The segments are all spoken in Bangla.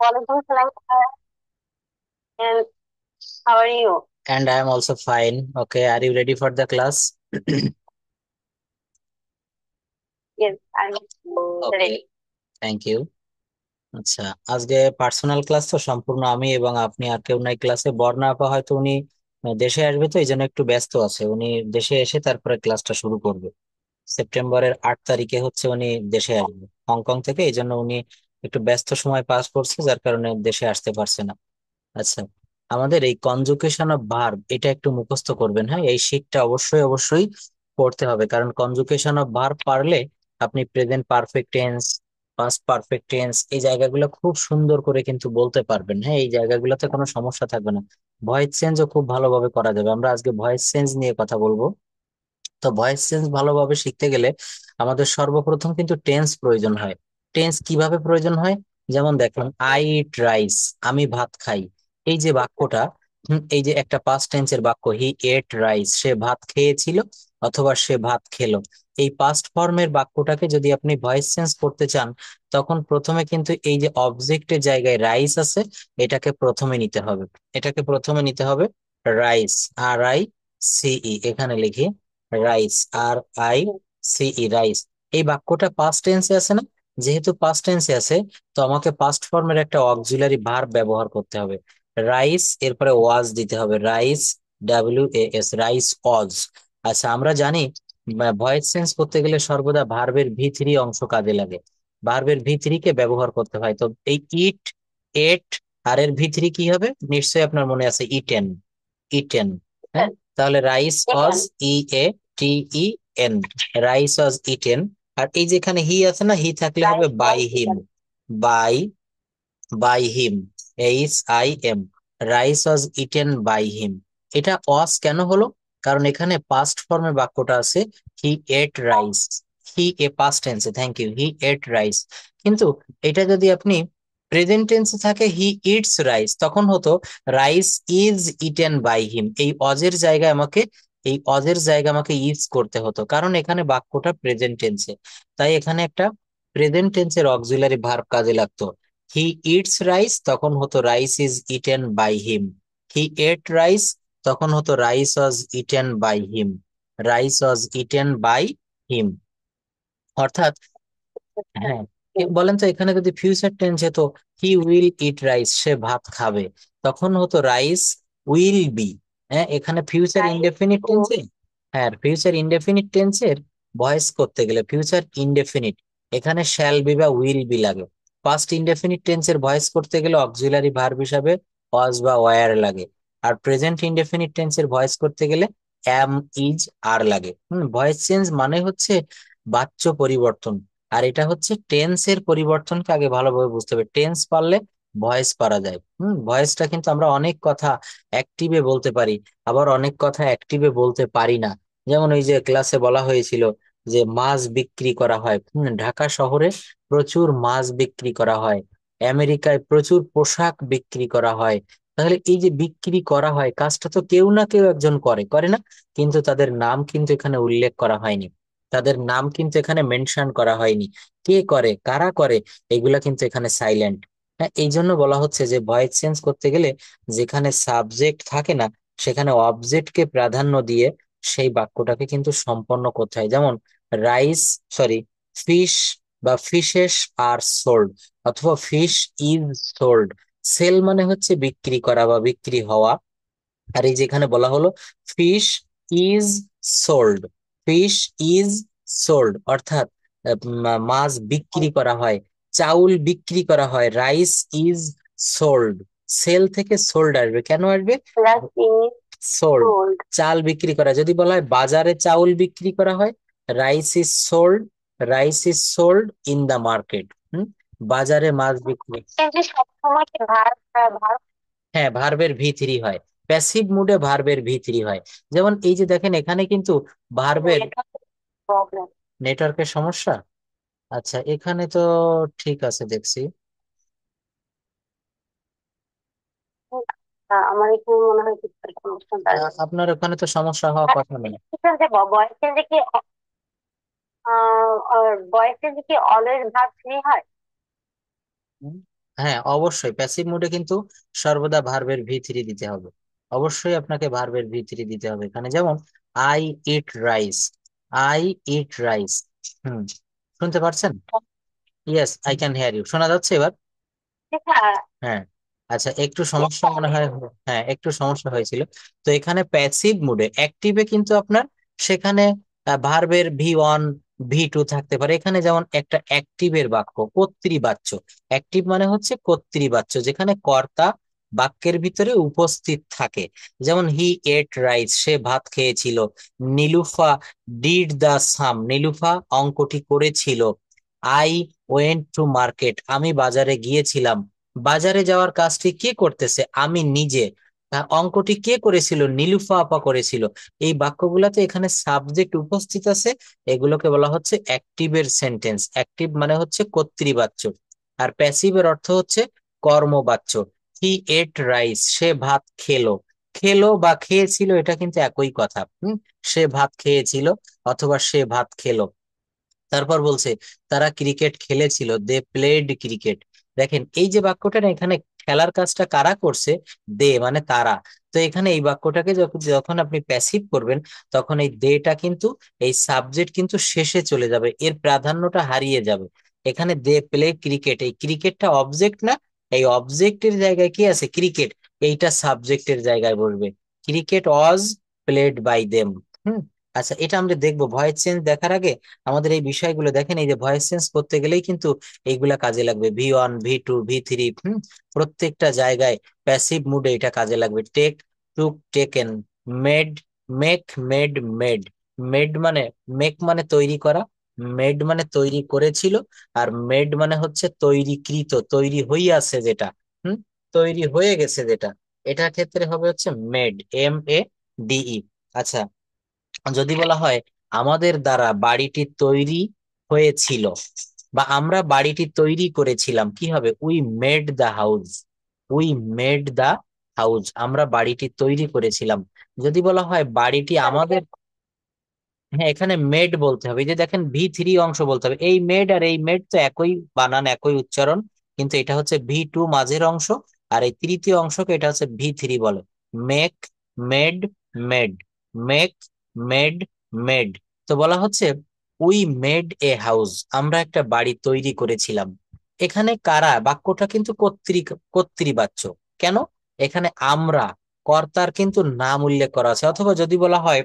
Walaikum salam. And how are you? And I am also fine. Okay, are you ready for the class? Yes, I'm Okay, ready. Thank you. আচ্ছা, আজকে পার্সোনাল ক্লাস তো সম্পূর্ণ আমি এবং আপনি, আর কেউ নাই ক্লাসে। বর্ণা আপা হয়তো উনি দেশে আসবে, তো এই জন্য একটু ব্যস্ত আছে। উনি দেশে এসে তারপরে ক্লাসটা শুরু করবে। সেপ্টেম্বরের 8 তারিখে হচ্ছে উনি দেশে আসবে হংকং থেকে, এই জন্য উনি একটু ব্যস্ত সময় পাস করছে, যার কারণে দেশে আসতে পারছে না। আচ্ছা, আমাদের এই কনজুগেশন অফ ভার্ব এটা একটু মুখস্থ করবেন। হ্যাঁ, এই শীটটা অবশ্যই অবশ্যই পড়তে হবে, কারণ কনজুগেশন অফ ভার্ব পারলে আপনি present perfect tense, past perfect tense এই জায়গাগুলো খুব সুন্দর করে কিন্তু বলতে পারবেন। হ্যাঁ, এই জায়গাগুলোতে কোনো সমস্যা থাকবে না। ভয়েস চেঞ্জও খুব ভালোভাবে করা যাবে। আমরা আজকে ভয়েস চেঞ্জ নিয়ে কথা বলবো। তো ভয়েস চেঞ্জ ভালোভাবে শিখতে গেলে আমাদের সর্বপ্রথম কিন্তু টেন্স প্রয়োজন হয়। টেন্স কিভাবে প্রয়োজন হয়? যেমন দেখুন, আই ইট রাইস, আমি ভাত খাই। এই যে বাক্যটা, এই যে একটা পাস্ট টেন্সের বাক্য, হি এট রাইস, সে ভাত খেয়েছিল অথবা সে ভাত খেলো। এই পাস্ট ফর্মের বাক্যটাকে যদি আপনি ভয়েস চেঞ্জ করতে চান, তখন প্রথমে কিন্তু এই যে অবজেক্টের জায়গায় রাইস আছে, এটাকে প্রথমে নিতে হবে। এটাকে প্রথমে নিতে হবে রাইস, RICE এখানে লিখি, রাইস, RICE, রাইস। এই বাক্যটা পাস্ট টেন্সে আছে না? যেহেতু পাস্ট টেন্সে আছে, তো আমাকে পাস্ট ফর্মের একটা অক্সিলারি ভার্ব ব্যবহার করতে হবে। রাইস, এরপরে ওয়াজ দিতে হবে, রাইস, WAS, রাইস ওয়াজ। আচ্ছা, আমরা জানি ভয়েস চেঞ্জ করতে গেলে সর্বদা ভার্বের V3 অংশ কাজে লাগে। ভার্বের V3 কে ব্যবহার করতে হয়। তো এই ইট, এট, আর এর V3 কি হবে? নিশ্চয়ই আপনার মনে আছে, ইটেন, ইটেন। হ্যাঁ, তাহলে rice was, EATEN, rice was eaten. আর এই যেখানে হি আছে না, হি থাকলে হবে by him, by, by him, HIM, rice was eaten by him. এটা ওয়াজ কেন হলো? কারণ এখানে পাস্ট ফর্মে বাক্যটা আছে, he ate rice, he a past টেন্সে, thank you, he ate rice. কিন্তু এটা যদি আপনি প্রেজেন্ট টেন্সে থাকে, হি ইটস রাইস, তখন হতো rice is eaten by him. এই অজের জায়গায় আমাকে ইজ করতে হতো, কারণ এখানে বাক্যটা প্রেজেন্ট টেন্সে। তাই এখানে একটা প্রেজেন্ট টেন্সের অক্সিলারি ভার্ব কাজে লাগতো। হি ইটস রাইস, তখন হতো rice is eaten by him. He ate rice, তখন হতো rice was eaten by him, rice was eaten by him. অর্থাৎ, হ্যাঁ, বলেন তো, এখানে যদি ফিউচার টেন্স হতো, হি উইল ইট রাইস, সে ভাত খাবে, তখন হতো রাইস উইল বি। হ্যাঁ, এখানে ফিউচার ইনডেফিনিট টেন্সে, হ্যাঁ, ফিউচার ইনডেফিনিট টেন্সের ভয়েস করতে গেলে ফিউচার ইনডেফিনিট, এখানে শ্যাল বি বা উইল বি লাগে। পাস্ট ইনডেফিনিট টেন্সের ভয়েস করতে গেলে অক্সিলারি ভার্ব হিসাবে ওয়াজ বা ওয়ার লাগে। আর প্রেজেন্ট ইনডেফিনিট টেন্সের ভয়েস করতে গেলে অ্যাম, ইজ, আর লাগে। ভয়েস চেঞ্জ মানে হচ্ছে বাচ্য পরিবর্তন। আর এটা হচ্ছে টেন্সের পরিবর্তনকে আগে ভালোভাবে বুঝতে হবে। টেন্স পারলে ভয়েস পারা যায়। ভয়েসটা কিন্তু আমরা অনেক কথা অ্যাক্টিভে বলতে পারি, আবার অনেক কথা অ্যাক্টিভে বলতে পারি না। যেমন ওই যে ক্লাসে বলা হয়েছিল যে মাছ বিক্রি করা হয়। ঢাকা শহরে প্রচুর মাছ বিক্রি করা হয়, আমেরিকায় প্রচুর পোশাক বিক্রি করা হয়। তাহলে এই যে বিক্রি করা হয়, কাজটা তো কেউ না কেউ একজন করে, করে না? কিন্তু তাদের নাম কিন্তু এখানে উল্লেখ করা হয়নি, তাদের নাম কিন্তু এখানে মেনশন করা হয়নি। কে করে, কারা করে, এগুলা কিন্তু এখানে সাইলেন্ট। হ্যাঁ, এই জন্য বলা হচ্ছে যে ভয়েস চেঞ্জ করতে গেলে যেখানে সাবজেক্ট থাকে না, সেখানে অবজেক্টকে প্রাধান্য দিয়ে সেই বাক্যটাকে কিন্তু সম্পন্ন করতে হয়। যেমন রাইস, সরি, ফিশ বা ফিশেস আর সোল্ড, অথবা ফিশ ইজ সোল্ড। সেল মানে হচ্ছে বিক্রি করা বা বিক্রি হওয়া। আর এই যেখানে বলা হলো fish is sold, fish is sold, অর্থাৎ মাছ বিক্রি করা হয়, চাউল বিক্রি করা হয়, রাইস ইজ সোল্ড। সেল থেকে সোল্ড আসবে, কেন আসবে? Plus is sold, sold. চাল বিক্রি করা। যদি বলা হয় বাজারে চাউল বিক্রি করা হয়, rice is sold, rice is sold in the market. বাজারে মাছ বিক্রি, কিন্তু সবসময় কি ভার্ব হ্যাঁ, ভার্বের V3 হয়। প্যাসিভ মুডে ভার্বের V3 হয়। যেমন এই যে দেখেন, এখানে কিন্তু ভার্বের, প্রবলেম? নেটওয়ার্কের সমস্যা। আচ্ছা, এখানে তো ঠিক আছে দেখছি। আমার এখানে মনে হয় কিছু একটা অনুষ্ঠান দাঁড়াবে। আপনার ওখানে তো সমস্যা হওয়ার কথা নেই। বয়সের কি বয়সের কি অলওয়েজ ভার্ব ফ্রি হয়? হুম, হ্যাঁ, অবশ্যই প্যাসিভ মুডে কিন্তু সর্বদা ভার্বের ভি থ্রি দিতে হবে। অবশ্যই আপনাকে ভার্বের ভি থ্রি দিতে হবে এখানে। যেমন I eat rice, I eat rice. Hmm, শুনতে পারছেন? Yes, I can hear you. শোনা যাচ্ছে এবার? ঠিক আছে। হ্যাঁ। আচ্ছা, একটু সমস্যা মনে হয়, হ্যাঁ একটু সমস্যা হয়েছিল। তো এখানে প্যাসিভ মুডে, অ্যাক্টিভে কিন্তু আপনার সেখানে ভার্বের ভি ওয়ান ভি টু থাকতে পারে। এখানে যেমন একটা অ্যাক্টিভের বাক্য কর্তৃবাচ্য, অ্যাক্টিভ মানে হচ্ছে কর্তৃবাচ্য, যেখানে কর্তা বাক্যের ভিতরে উপস্থিত থাকে। যেমন হি এট রাইস, সে ভাত খেয়েছিল। নীলুফা ডিড দা সাম, নীলুফা অঙ্কটি করেছিল। আই ওয়েন্ট টু মার্কেট, আমি বাজারে গিয়েছিলাম। বাজারে যাওয়ার কাজটি কে করতেছে? আমি নিজে। অঙ্কটি কে করেছিল? নীলুফা আপা করেছিল। এই বাক্যগুলাতে এখানে সাবজেক্ট উপস্থিত আছে, এগুলোকে বলা হচ্ছে অ্যাক্টিভের সেন্টেন্স। অ্যাক্টিভ মানে হচ্ছে কর্তৃবাচ্য, আর প্যাসিভের অর্থ হচ্ছে কর্মবাচ্য। হি এট রাইস, সে ভাত খেলো। খেলো বা খেয়েছিল এটা কিন্তু একই কথা। সে ভাত খেয়েছিল অথবা সে ভাত খেলো। তারপর বলছে তারা ক্রিকেট খেলেছিল, দে প্লেড ক্রিকেট। দেখেন এই যে বাক্যটা না, এখানে খেলার কাজটা কারা করছে? দে মানে তারা। তো এখানে এই বাক্যটাকে যখন যখন আপনি প্যাসিভ করবেন, তখন এই দেটা কিন্তু, এই সাবজেক্ট কিন্তু শেষে চলে যাবে, এর প্রাধান্যটা হারিয়ে যাবে। এখানে দে প্লে ক্রিকেট, এই ক্রিকেটটা অবজেক্ট না, এই অবজেক্টের জায়গায় কি আছে? ক্রিকেট। এইটা সাবজেক্টের জায়গায় বসবে। Cricket was played by them. Hmm. আচ্ছা, এটা আমরা দেখবো ভয়েস চেঞ্জ দেখার আগে আমাদের এই বিষয়গুলো দেখেন। এই যে ভয়েস চেঞ্জ করতে গেলেই কিন্তু এইগুলা কাজে লাগবে, V one V two V three. প্রত্যেকটা জায়গায় প্যাসিভ মুডে এটা কাজে লাগবে। Take, took, taken. Made, make, made, made. Made মানে, মেক মানে তৈরি করা, মেড মানে তৈরি করেছিল, আর মেড মানে হচ্ছে তৈরিকৃত, তৈরি হইয়াছে যেটা। হুম, তৈরি হয়ে গেছে যেটা, এটা ক্ষেত্রে হবে হচ্ছে মেড, এম এ ডিই। আচ্ছা, যদি বলা হয় আমাদের দ্বারা বাড়িটি তৈরি হয়েছিল, বা আমরা বাড়িটি তৈরি করেছিলাম, কি হবে? We made the house, we made the house, আমরা বাড়িটি তৈরি করেছিলাম। যদি বলা হয় বাড়িটি আমাদের, হ্যাঁ এখানে মেড বলতে হবে। এই যে দেখেন ভি থ্রি অংশ বলতে হবে, এই মেড আর এই মেড তো একই বানান, একই উচ্চারণ, কিন্তু এটা হচ্ছে ভি টু মাঝের অংশ, আর এই তৃতীয় অংশকে এটা হচ্ছে ভি থ্রি বলে। Make, made, made, make, made, made. তো বলা হচ্ছে উই মেড এ হাউস, আমরা একটা বাড়ি তৈরি করেছিলাম। এখানে কারা, বাক্যটা কিন্তু কর্তৃবাচ্য। কেন? এখানে আমরা, কর্তার কিন্তু নাম উল্লেখ করা আছে। অথবা যদি বলা হয়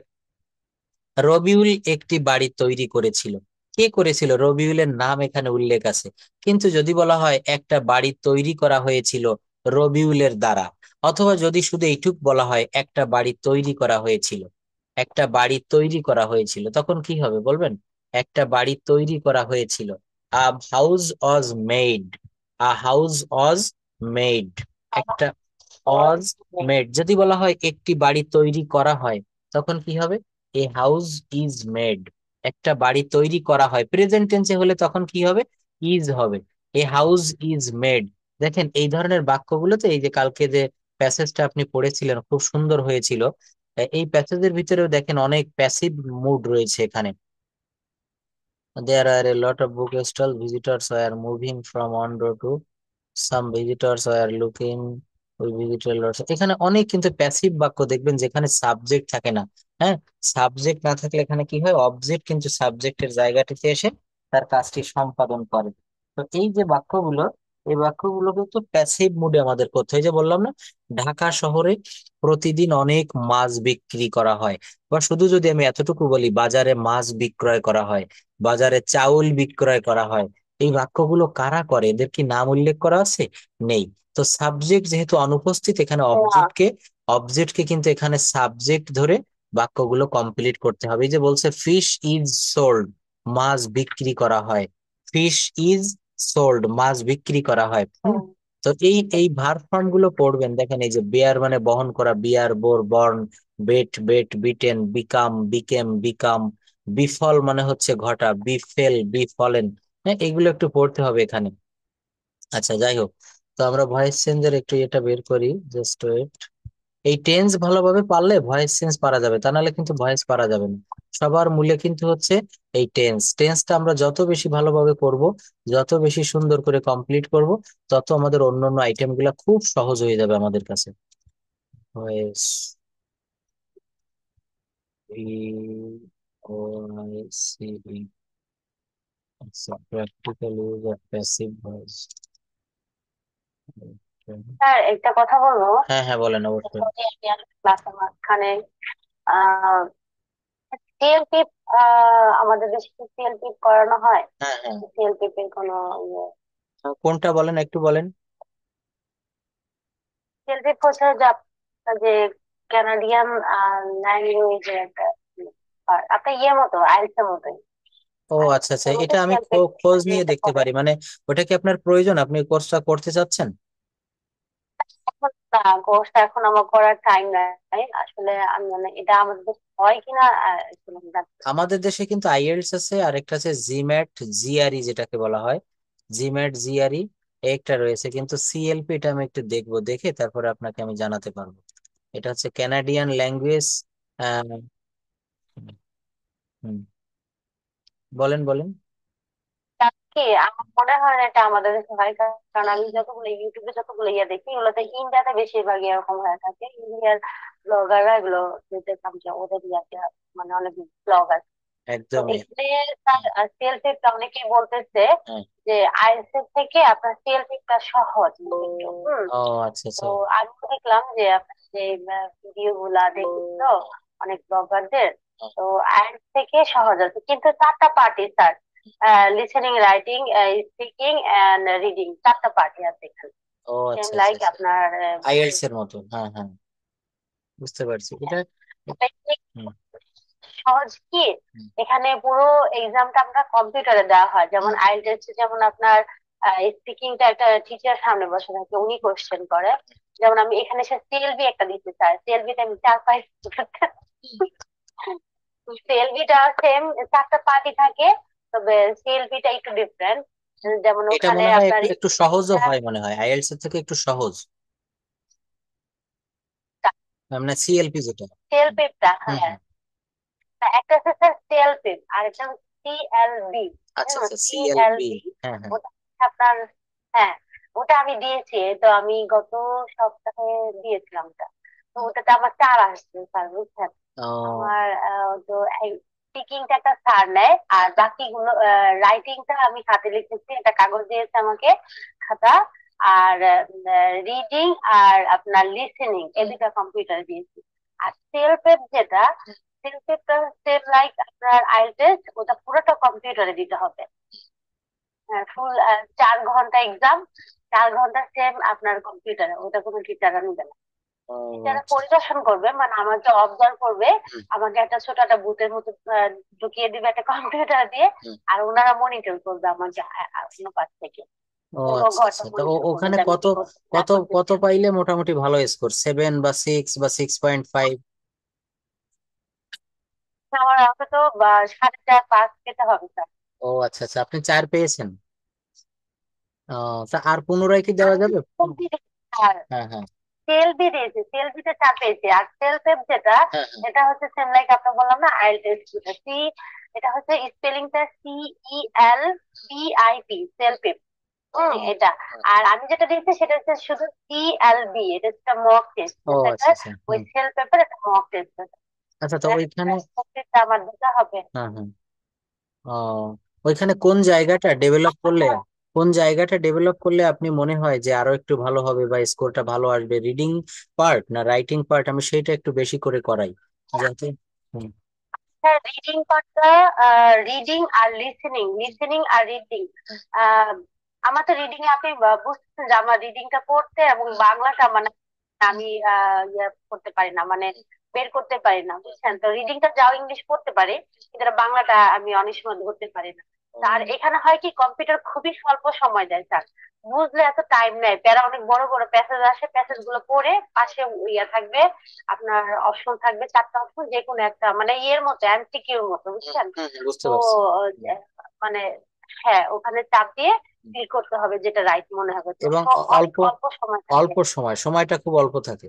রবিউল একটি বাড়ি তৈরি করেছিল, কে করেছিল? রবিউলের নাম এখানে উল্লেখ আছে। কিন্তু যদি বলা হয় একটা বাড়ি তৈরি করা হয়েছিল রবিউলের দ্বারা, অথবা যদি শুধু এইটুক বলা হয় একটা বাড়ি তৈরি করা হয়েছিল, একটা বাড়ি তৈরি করা হয়েছিল, তখন কি হবে বলবেন? একটা বাড়ি তৈরি করা হয়েছিল। A house was made, a house was made, একটা ওয়াজ মেড। যদি বলা হয় একটি বাড়ি তৈরি করা হয়, তখন কি হবে? এ হাউস ইজ মেড, একটা বাড়ি তৈরি করা হয়। প্রেজেন্ট টেন্সে হলে তখন কি হবে? ইজ হবে। A house is made. দেখেন এই ধরনের বাক্যগুলোতে, এই যে কালকে যে প্যাসেজটা আপনি পড়েছিলেন খুব সুন্দর হয়েছিল, এই প্যাসেজের ভিতরেও দেখেন অনেক প্যাসিভ মুড রয়েছে এখানে। There are a lot of bookstall. Visitors were moving from one door to, some visitors were looking, we visited lots. এখানে অনেক কিন্তু প্যাসিভ বাক্য দেখবেন যেখানে সাবজেক্ট থাকে না। হ্যাঁ, সাবজেক্ট না থাকলে এখানে কি হয়? অবজেক্ট কিন্তু সাবজেক্টের জায়গাটিতে এসে তার কাজটি সম্পাদন করে। তো এই যে বাক্যগুলো, এই বাক্যগুলো কিন্তু প্যাসিভ মুডে আমাদের করতে হয়। এই যে বললাম না, ঢাকা শহরে প্রতিদিন অনেক মাছ বিক্রি করা হয়। বা শুধু যদি আমি এতটুকু বলি, বাজারে মাছ বিক্রয় করা হয়, বাজারে চাউল বিক্রয় করা হয়। এই বাক্যগুলো কারা করে? এদের কি নাম উল্লেখ করা আছে? নেই। তো সাবজেক্ট যেহেতু অনুপস্থিত, এখানে অবজেক্টকে কিন্তু এখানে সাবজেক্ট ধরে বাক্যগুলো কমপ্লিট করতে হবে। এই যে বলছে ফিশ ইজ সোল্ড, মাছ বিক্রি করা হয়। ফিশ ইজ সোল্ড, মাছ বিক্রি করা হয়। তো এই ভার্ব ফর্ম গুলো পড়বেন। দেখেন এই যে বেয়ার মানে বহন করা, bear bore born, bet bet beaten, become became become, befall মানে হচ্ছে ঘটা, বিফেল বিফলেন। হ্যাঁ, এগুলো একটু পড়তে হবে এখানে। আচ্ছা যাই হোক, তো আমরা ভয়েস চেঞ্জের একটু এটা বের করি, জাস্ট ওয়েট। এই টেন্স ভালোভাবে পারলে ভয়েস চেঞ্জ পারা যাবে, তা নাহলে কিন্তু ভয়েস পারা যাবে না। সবার মূলে কিন্তু হচ্ছে এই টেন্সটা আমরা যত বেশি ভালোভাবে করব, যত বেশি সুন্দর করে কমপ্লিট করব, তত আমাদের অন্যান্য আইটেম গুলা খুব সহজ হয়ে যাবে আমাদের কাছে। ভয়েস, VOICE, আচ্ছা, practical use of passive voice. Sir একটা কথা বলবো। হ্যাঁ হ্যাঁ, বলেন অবশ্যই। যদি আমি ক্লাসের মাঝখানে আহ সিএলপি, আমাদের দেশে কি সিএলপি করানো হয়? হ্যাঁ হ্যাঁ, সিএলপি এর কোনো কোনটা বলেন, একটু বলেন। সিএলপি হচ্ছে যে যে কানাডিয়ান ল্যাঙ্গুয়েজের একটা আপনার মতো আইএলটিএস এর মতোই। ও আর আচ্ছা আচ্ছা, এর মধ্যে এটা আমি সিএলপি খোঁজ যে নিয়ে এটা দেখতে করে। পারি, মানে ওটা কি আপনার প্রয়োজন, আপনি কোর্সটা করতে চাচ্ছেন? এখন না, কোর্সটা এখন আমার করার টাইম নাই আসলে। আমি মানে এটা আমাদের দেশে হয় কিনা আসলে আমি জানি না। আমাদের দেশে কিন্তু আইএলটিএস আছে, আর একটা আছে জিম্যাট, জিআরই যেটাকে বলা হয়, জিম্যাট জিআরই, একটা রয়েছে। কিন্তু সিএলপি এটা আমি একটু দেখবো, দেখে তারপরে আপনাকে আমি জানাতে পারবো। এটা হচ্ছে ক্যানাডিয়ান ল্যাঙ্গুয়েজ। বলেন বলেন। কি আমার মনে হয় না এটা আমাদের দেশে হয়, কারণ আমি যতগুলো ইউটিউবে যতগুলো দেখি ওগুলোতে ইন্ডিয়াতে বেশিরভাগ এরকম হয়ে থাকে। ইন্ডিয়ার ব্লগাররা এগুলো দেখতাম যে ওদের ইয়াতে মানে অনেক ব্লগ আছে। তো একদমই। এখানে সিএলপিটা অনেকে বলতেছে হ্যাঁ। যে আইএলটিএস থেকে আপনার সিএলপিটা সহজ একটু। ও আচ্ছা তো আচ্ছা। আমি দেখলাম যে আপনার যে ভিডিও গুলা দেখি তো অনেক ব্লগারদের, তো আইএলটিএস থেকে সহজ আছে, কিন্তু চারটা party sir, listening, writing, speaking and reading, চারটা পার্টি আছে এখানে। ও সেম আচ্ছা আচ্ছা লাইক আচ্ছা, আপনার আইএলটিএস এর মতো, হ্যাঁ হ্যাঁ, বুঝতে পারছি এটা। হুম, সহজ কি, হুম, এখানে পুরো এক্সামটা আপনার কম্পিউটারে দেওয়া হয়। যেমন আইএলটিএস যেমন আপনার স্পিকিংটা একটা টিচার সামনে বসে থাকে, উনি কোশ্চেন করে। যেমন আমি এখানে সে সিএলবি একটা দিতে চাই, সিএলবিতে আমি 4-5 সিএলবিটা সেম, চারটা পার্টি থাকে, তবে সিএলবিটা একটু ডিফারেন্ট। যেমন এটা ওখানে মনে হয় আপনার একটু একটু সহজও হয়, মনে হয় আইএলটিএস এর থেকে একটু সহজ, মানে সিএলপি যেটা। সিএলপিটা, হুম হ্যাঁ, হুম, একটা হচ্ছে স্যার সিএলপি আর একটা সিএলবি। আচ্ছা আচ্ছা, সিএলবি, সিএলবি হ্যাঁ হ্যাঁ। ওটা হচ্ছে আপনার, হ্যাঁ, ওটা আমি দিয়েছি। তো আমি গত সপ্তাহে দিয়েছিলাম ওটা। তো ওটাতে আমার 4 আসছে স্যার, বুঝছেন। ও আমার তো স্পিকিংটা একটা স্যার নেয়, আর বাকিগুলো রাইটিংটা আমি হাতে লিখেছি, একটা কাগজ দিয়েছে আমাকে, খাতা। আর রিডিং আর আপনার লিসেনিং এই দুটা কম্পিউটার দিয়েছি। আর সেলফ যেটা, সেলফ সেম লাইক আপনার আইএলটিএস, ওটা পুরোটা কম্পিউটারে দিতে হবে। ফুল 4 ঘন্টা এক্সাম, 4 ঘন্টা সেম আপনার কম্পিউটারে, ওটা কোনো টিচাররা নিবে না। ও টিচাররা আচ্ছা। পরিদর্শন করবে, মানে আমাকে অবজার্ভ করবে, হুম, আমাকে একটা ছোট একটা বুথের মতো ঢুকিয়ে দিবে একটা কম্পিউটার দিয়ে। হুম। আর ওনারা মনিটর করবে আমাকে অন্য পাশ থেকে, ও পুরো আচ্ছা ঘরটা আচ্ছা, তো মনিটর করবে ওখানে যে আমি কত কি করতেছি না কত কত করতেছি। পাইলে মোটামুটি ভালো স্কোর, 7 বা 6 বা 6.5? আমার আমাকে তো 4.5 পেতে হবে স্যার। ও আচ্ছা আচ্ছা, আপনি 4 পেয়েছেন। তা আর পুনরায় কি দেওয়া আমি যাবে? আর হ্যাঁ হ্যাঁ সিএলবি দিয়েছি, সিএলবি তে 4 পেয়েছি। আর সেলফ যেটা, হ্যাঁ হ্যাঁ। এটা হচ্ছে সেম লাইক আপনার বললাম না আইএলটিএস সি, এটা হচ্ছে স্পেলিংটা CELPIP, সেলফ। এটা। ও আর আমি যেটা দিয়েছি সেটা হচ্ছে শুধু সিএলবি, এটা হচ্ছে মক টেস্ট, ও এটা আচ্ছা একটা আচ্ছা, ওই হুম। সেল পেপার, একটা মক টেস্ট। আচ্ছা, তো ওইখানে, আমার দিতে হবে। হ্যাঁ হ্যাঁ, ও ওইখানে কোন জায়গাটা ডেভেলপ করলে আপনি মনে হয় যে আরো একটু ভালো হবে বা স্কোরটা ভালো আসবে, রিডিং পার্ট না রাইটিং পার্ট? আমি সেইটা একটু বেশি করে করাই যাতে। হুম, হ্যাঁ, রিডিং পার্টটা, reading R listening, listening are reading. আমার তো রিডিং এ আপনি বুঝতেছেন যে আমার রিডিংটা পড়তে এবং বাংলাটা মানে আমি করতে পারি না, মানে বের করতে পারি না, বুঝছেন। তো রিডিংটা যাও ইংলিশ পড়তে পারি, কিন্তু এটা বাংলাটা আমি অনেক সময় ধরতে পারি না। আর এখানে হয় কি, কম্পিউটার খুবই স্বল্প সময় দেয় স্যার, বুঝলে এত টাইম নেয়। প্যারা অনেক বড় বড় প্যাসেজ আসে, প্যাসেজ গুলো পড়ে পাশে ইয়া থাকবে, আপনার অপশন থাকবে, 4টা অপশন, যে কোনো একটা মানে ইয়ের মতো, এমসিকিউর মতো, হুম, বুঝছেন। হুম, বুঝতে তো পারছি। হুম, আহ, মানে হ্যাঁ, ওখানে চাপ দিয়ে হুম। ক্লিক করতে হবে যেটা রাইট মনে হবে। তো এবং অনেক অল্প অল্প সময় থাকে। অল্প সময়টা খুব অল্প থাকে।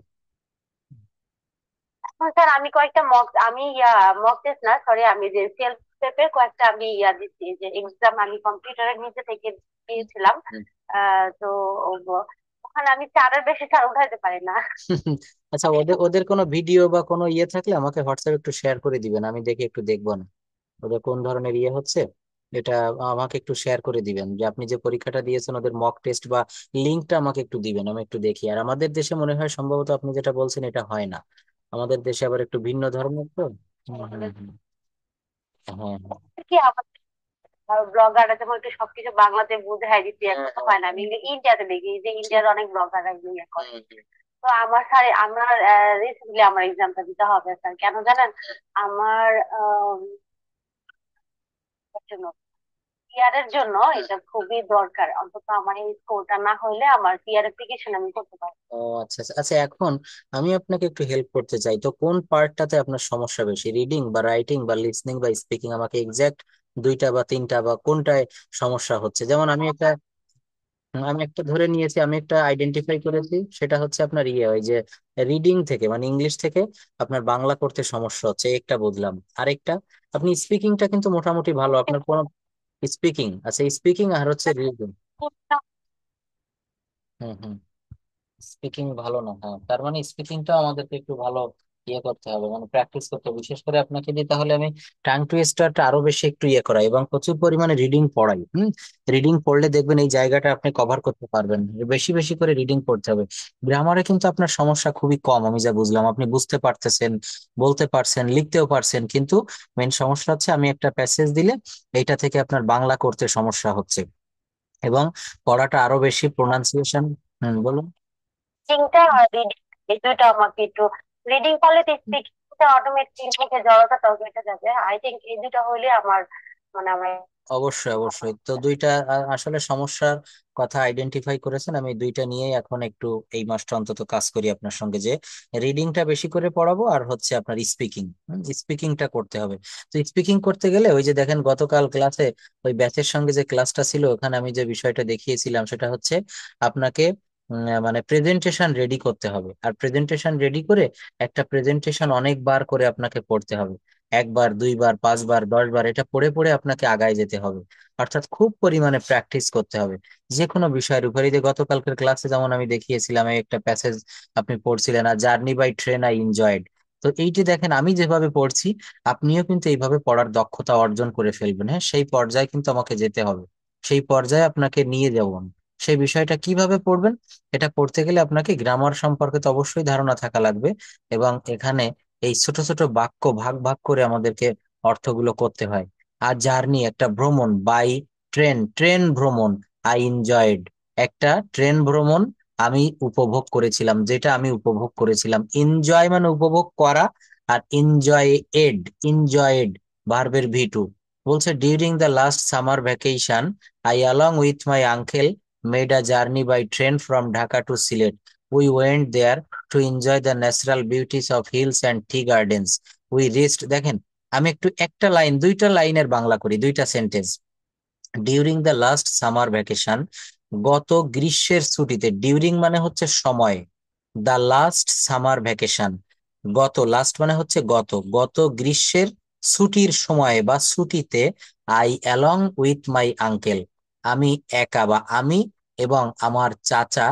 স্যার আমি কয়েকটা মক টেস্ট না, সরি, আমি যে সেলফ পেপে কয়েকটা আমি দিচ্ছি, যে এক্সাম আমি কম্পিউটারের নিচে থেকে দিয়েছিলাম। হুম। তো ওখানে আমি চারের বেশি স্যার উঠাইতে পারি না। আচ্ছা, ওদের ওদের কোনো ভিডিও বা কোনো ইয়ে থাকলে আমাকে হোয়াটসঅ্যাপ একটু শেয়ার করে দিবেন, আমি দেখে একটু দেখবো না ওদের কোন ধরনের ইয়ে হচ্ছে। এটা আমাকে একটু শেয়ার করে দিবেন, যে আপনি যে পরীক্ষাটা দিয়েছেন ওদের মক টেস্ট বা লিঙ্কটা আমাকে একটু দিবেন, আমি একটু দেখি। আর আমাদের দেশে মনে হয় সম্ভবত আপনি যেটা বলছেন এটা হয় না, আমাদের দেশে আবার একটু ভিন্ন ধর্মের তো। হুম, হুম, হুম। হ্যাঁ, হ্যাঁ। কি আমার ব্লগাররা যেমন একটু সবকিছু বাংলাতে বুঝাই দিতে এখন হয় না, আমি ইন্ডিয়াতে দেখি যে ইন্ডিয়ার অনেক ব্লগাররা ইয়ে করে। হুম, হুম। তো আমার স্যার আমার রিসেন্টলি আমার এক্সামটা দিতে হবে স্যার, কেন জানেন? আমার পিআর এর জন্য এটা খুবই দরকার, অন্তত আমার এই স্কোরটা না হইলে আমার পিআর অ্যাপ্লিকেশন আমি করতে পারবো ও আচ্ছা, আচ্ছা, আচ্ছা, এখন আমি আপনাকে একটু হেল্প করতে চাই। তো কোন পার্টটাতে আপনার সমস্যা বেশি, রিডিং বা রাইটিং বা লিসনিং বা স্পিকিং? আমাকে এক্সাক্ট দুইটা বা তিনটা বা কোনটায় সমস্যা হচ্ছে। যেমন আমি একটা ধরে নিয়েছি, আমি একটা আইডেন্টিফাই করেছি, সেটা হচ্ছে আপনার ইয়ে ওই যে রিডিং থেকে মানে ইংলিশ থেকে আপনার বাংলা করতে সমস্যা হচ্ছে, একটা বুঝলাম। আরেকটা, আপনি স্পিকিংটা কিন্তু মোটামুটি ভালো, আপনার কোনো স্পিকিং, আচ্ছা স্পিকিং আর হচ্ছে রিডিং। না। হুম, হুম। স্পিকিং ভালো না, হ্যাঁ, তার মানে স্পিকিংটা আমাদেরকে একটু ভালো ইয়ে করতে হবে, মানে প্র্যাকটিস করতে হবে। বিশেষ করে আপনাকে দিয়ে তাহলে আমি টাং টুইস্টারটা আরো বেশি একটু ইয়ে করাই এবং প্রচুর পরিমাণে রিডিং পড়াই। রিডিং পড়লে দেখবেন এই জায়গাটা আপনি কভার করতে পারবেন। বেশি বেশি করে রিডিং পড়তে হবে। গ্রামারে কিন্তু আপনার সমস্যা খুবই কম, আমি যা বুঝলাম আপনি বুঝতে পারতেছেন, বলতে পারছেন, লিখতেও পারছেন, কিন্তু মেন সমস্যা হচ্ছে আমি একটা প্যাসেজ দিলে এইটা থেকে আপনার বাংলা করতে সমস্যা হচ্ছে। এবং পড়াটা আরো বেশি প্রোনাউন্সিয়েশন। বলুন। স্পিকিংটা আর রিডিং, এই দুটো আমাকে একটু, রিডিং করলে তো স্পিকিংটা অটোমেটিক মুখে জড়তাটাও কেটে যাবে। আই থিঙ্ক এই দুটো হইলে আমার মানে আমার অবশ্যই, অবশ্যই, তো দুইটা আসলে সমস্যার কথা আইডেন্টিফাই করেছেন, আমি দুইটা নিয়েই এখন একটু এই মাসটা অন্তত কাজ করি আপনার সঙ্গে, যে রিডিংটা বেশি করে পড়াবো আর হচ্ছে আপনার স্পিকিং, স্পিকিংটা করতে হবে। তো স্পিকিং করতে গেলে ওই যে দেখেন গতকাল ক্লাসে ওই ব্যাচের সঙ্গে যে ক্লাসটা ছিল ওখানে আমি যে বিষয়টা দেখিয়েছিলাম সেটা হচ্ছে আপনাকে মানে প্রেজেন্টেশন রেডি করতে হবে, আর প্রেজেন্টেশন রেডি করে একটা প্রেজেন্টেশন অনেকবার করে আপনাকে পড়তে হবে। একবার, দুইবার, পাঁচবার, 10বার, এটা পড়ে পড়ে আপনাকে আগায় যেতে হবে। অর্থাৎ খুব পরিমাণে প্র্যাকটিস করতে হবে যে কোনো বিষয়ের উপর। এই যে গতকালকের ক্লাসে যেমন আমি দেখিয়েছিলাম এই একটা প্যাসেজ আপনি পড়ছিলেন, আর journey by train I enjoyed. তো এইটি দেখেন আমি যেভাবে পড়ছি আপনিও কিন্তু এইভাবে পড়ার দক্ষতা অর্জন করে ফেলবেন। হ্যাঁ, সেই পর্যায়ে কিন্তু আমাকে যেতে হবে, সেই পর্যায়ে আপনাকে নিয়ে যাব আমি। সেই বিষয়টা কিভাবে পড়বেন, এটা পড়তে গেলে আপনাকে গ্রামার সম্পর্কে তো অবশ্যই ধারণা থাকা লাগবে, এবং এখানে এই ছোট ছোট বাক্য ভাগ ভাগ করে আমাদেরকে অর্থগুলো করতে হয়। আর জার্নি একটা ভ্রমণ, বাই ট্রেন, ট্রেন ভ্রমণ, আই এনজয়েড, একটা ট্রেন ভ্রমণ আমি উপভোগ করেছিলাম, যেটা আমি উপভোগ করেছিলাম। এনজয় মানে উপভোগ করা, আর এনজয়েড, এনজয়েড ভার্বের ভি টু। বলছে during the last summer vacation I along with my uncle made a journey by train from Dhaka to Sylhet. We went there to enjoy the natural beauties of hills and tea gardens. We reached, দেখেন আমি একটু একটা লাইন দুইটা লাইনের বাংলা করি, দুইটা sentence. During the last summer vacation, গত গ্রীষ্মের ছুটিতে, ডিউরিং মানে হচ্ছে সময়, দ্য লাস্ট সামার ভ্যাকেশন, গত, লাস্ট মানে হচ্ছে গত, গত গ্রীষ্মের ছুটির সময়ে বা ছুটিতে, I along with my uncle, আমি একা বা আমি এবং আমার চাচা,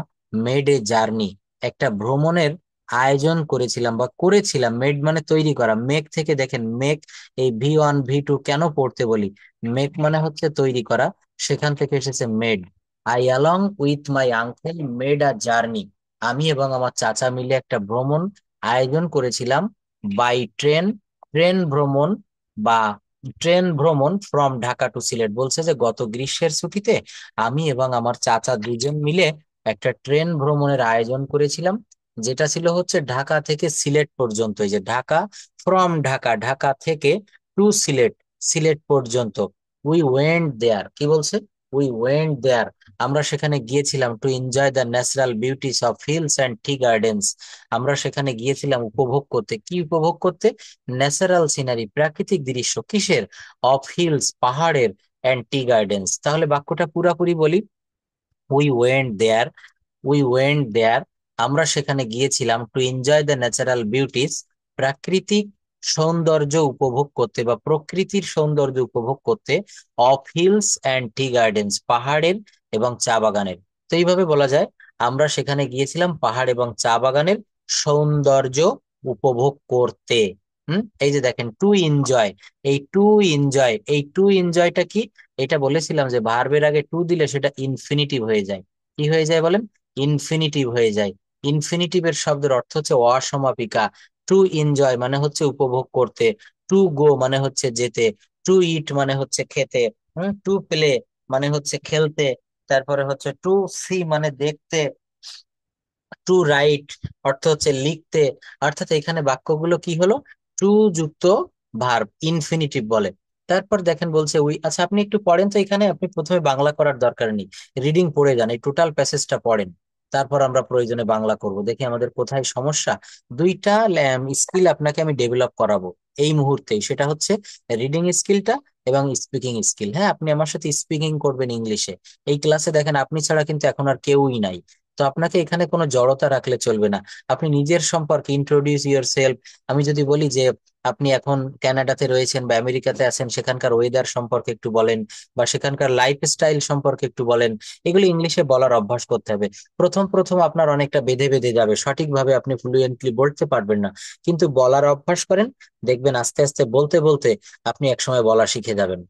মেড এ জার্নি, একটা ভ্রমণের আয়োজন করেছিলাম বা করেছিলাম। মেড মানে তৈরি করা, মেক থেকে দেখেন মেক, এই ভি1 ভি2 কেন পড়তে বলি, মেক মানে হচ্ছে তৈরি করা, সেখান থেকে এসেছে made. I along with my uncle made a journey, আমি এবং আমার চাচা মিলে একটা ভ্রমণ আয়োজন করেছিলাম। বাই ট্রেন, ট্রেন ভ্রমণ বা ট্রেন ভ্রমণ ফ্রম ঢাকা টু সিলেট। বলছে যে গত গ্রীষ্মের ছুটিতে আমি এবং আমার চাচা দুজন মিলে একটা ট্রেন ভ্রমণের আয়োজন করেছিলাম, যেটা ছিল হচ্ছে ঢাকা থেকে সিলেট পর্যন্ত। এই যে ঢাকা, ফ্রম ঢাকা, ঢাকা থেকে, টু সিলেট, সিলেট পর্যন্ত। উই ওয়েন্ট দেয়ার, কি বলছে, উই ওয়েন্ট দেয়ার, আমরা সেখানে গিয়েছিলাম, to enjoy the natural beauties of hills and tea gardens, আমরা সেখানে গিয়েছিলাম উপভোগ করতে, কি উপভোগ করতে, ন্যাচারাল সিনারি, প্রাকৃতিক দৃশ্য, কিসের, অফ হিলস, পাহাড়ের, অ্যান্ড টি গার্ডেন্স। তাহলে বাক্যটা পুরাপুরি বলি, we went there, we went there, আমরা সেখানে গিয়েছিলাম, to enjoy the natural beauties, প্রাকৃতিক সৌন্দর্য উপভোগ করতে বা প্রকৃতির সৌন্দর্য উপভোগ করতে, of hills and tea gardens, পাহাড়ের এবং চা বাগানের। তো এইভাবে বলা যায় আমরা সেখানে গিয়েছিলাম পাহাড় এবং চা বাগানের সৌন্দর্য উপভোগ করতে। এই যে দেখেন টু এনজয়, এই টু এনজয়টা কি? এটা বলেছিলাম যে ভার্বের আগে টু দিলে সেটা ইনফিনিটিভ হয়ে যায়। কি হয়ে যায় বলেন? ইনফিনিটিভ হয়ে যায়। ইনফিনিটিভের শব্দের অর্থ হচ্ছে অসমাপিকা। টু এনজয় মানে হচ্ছে উপভোগ করতে, টু গো মানে হচ্ছে যেতে, টু ইট মানে হচ্ছে খেতে, টু প্লে মানে হচ্ছে খেলতে, তারপরে হচ্ছে টু সি মানে দেখতে, টু রাইট অর্থ হচ্ছে লিখতে। অর্থাৎ এখানে বাক্যগুলো কি হলো? টু যুক্ত ভার্ব, ইনফিনিটিভ বলে। তারপর দেখেন বলছে উই, আচ্ছা আপনি একটু পড়েন তো, এখানে আপনি প্রথমে বাংলা করার দরকার নেই, রিডিং পড়ে যান, এই টোটাল প্যাসেজটা পড়েন, তারপর আমরা প্রয়োজনে বাংলা করব, দেখি আমাদের কোথায় সমস্যা। দুইটা স্কিল আপনাকে আমি ডেভেলপ করাবো এই মুহূর্তেই, সেটা হচ্ছে রিডিং স্কিলটা এবং স্পিকিং স্কিল। হ্যাঁ, আপনি আমার সাথে স্পিকিং করবেন ইংলিশে। এই ক্লাসে দেখেন আপনি ছাড়া কিন্তু এখন আর কেউই নাই। তো আপনাকে এখানে কোনো জড়তা রাখলে চলবে না। আপনি নিজের সম্পর্কে ইন্ট্রোডিউস ইউর সেলফ। আমি যদি বলি যে আপনি এখন কানাডাতে রয়েছেন বা আমেরিকাতে আছেন, সেখানকার ওয়েদার সম্পর্কে একটু বলেন, বা সেখানকার লাইফস্টাইল সম্পর্কে একটু বলেন, এগুলো ইংলিশে বলার অভ্যাস করতে হবে। প্রথম প্রথম আপনার অনেকটা বেঁধে বেঁধে যাবে, সঠিকভাবে আপনি ফ্লুয়েন্টলি বলতে পারবেন না, কিন্তু বলার অভ্যাস করেন, দেখবেন আস্তে আস্তে বলতে বলতে আপনি একসময় বলা শিখে যাবেন।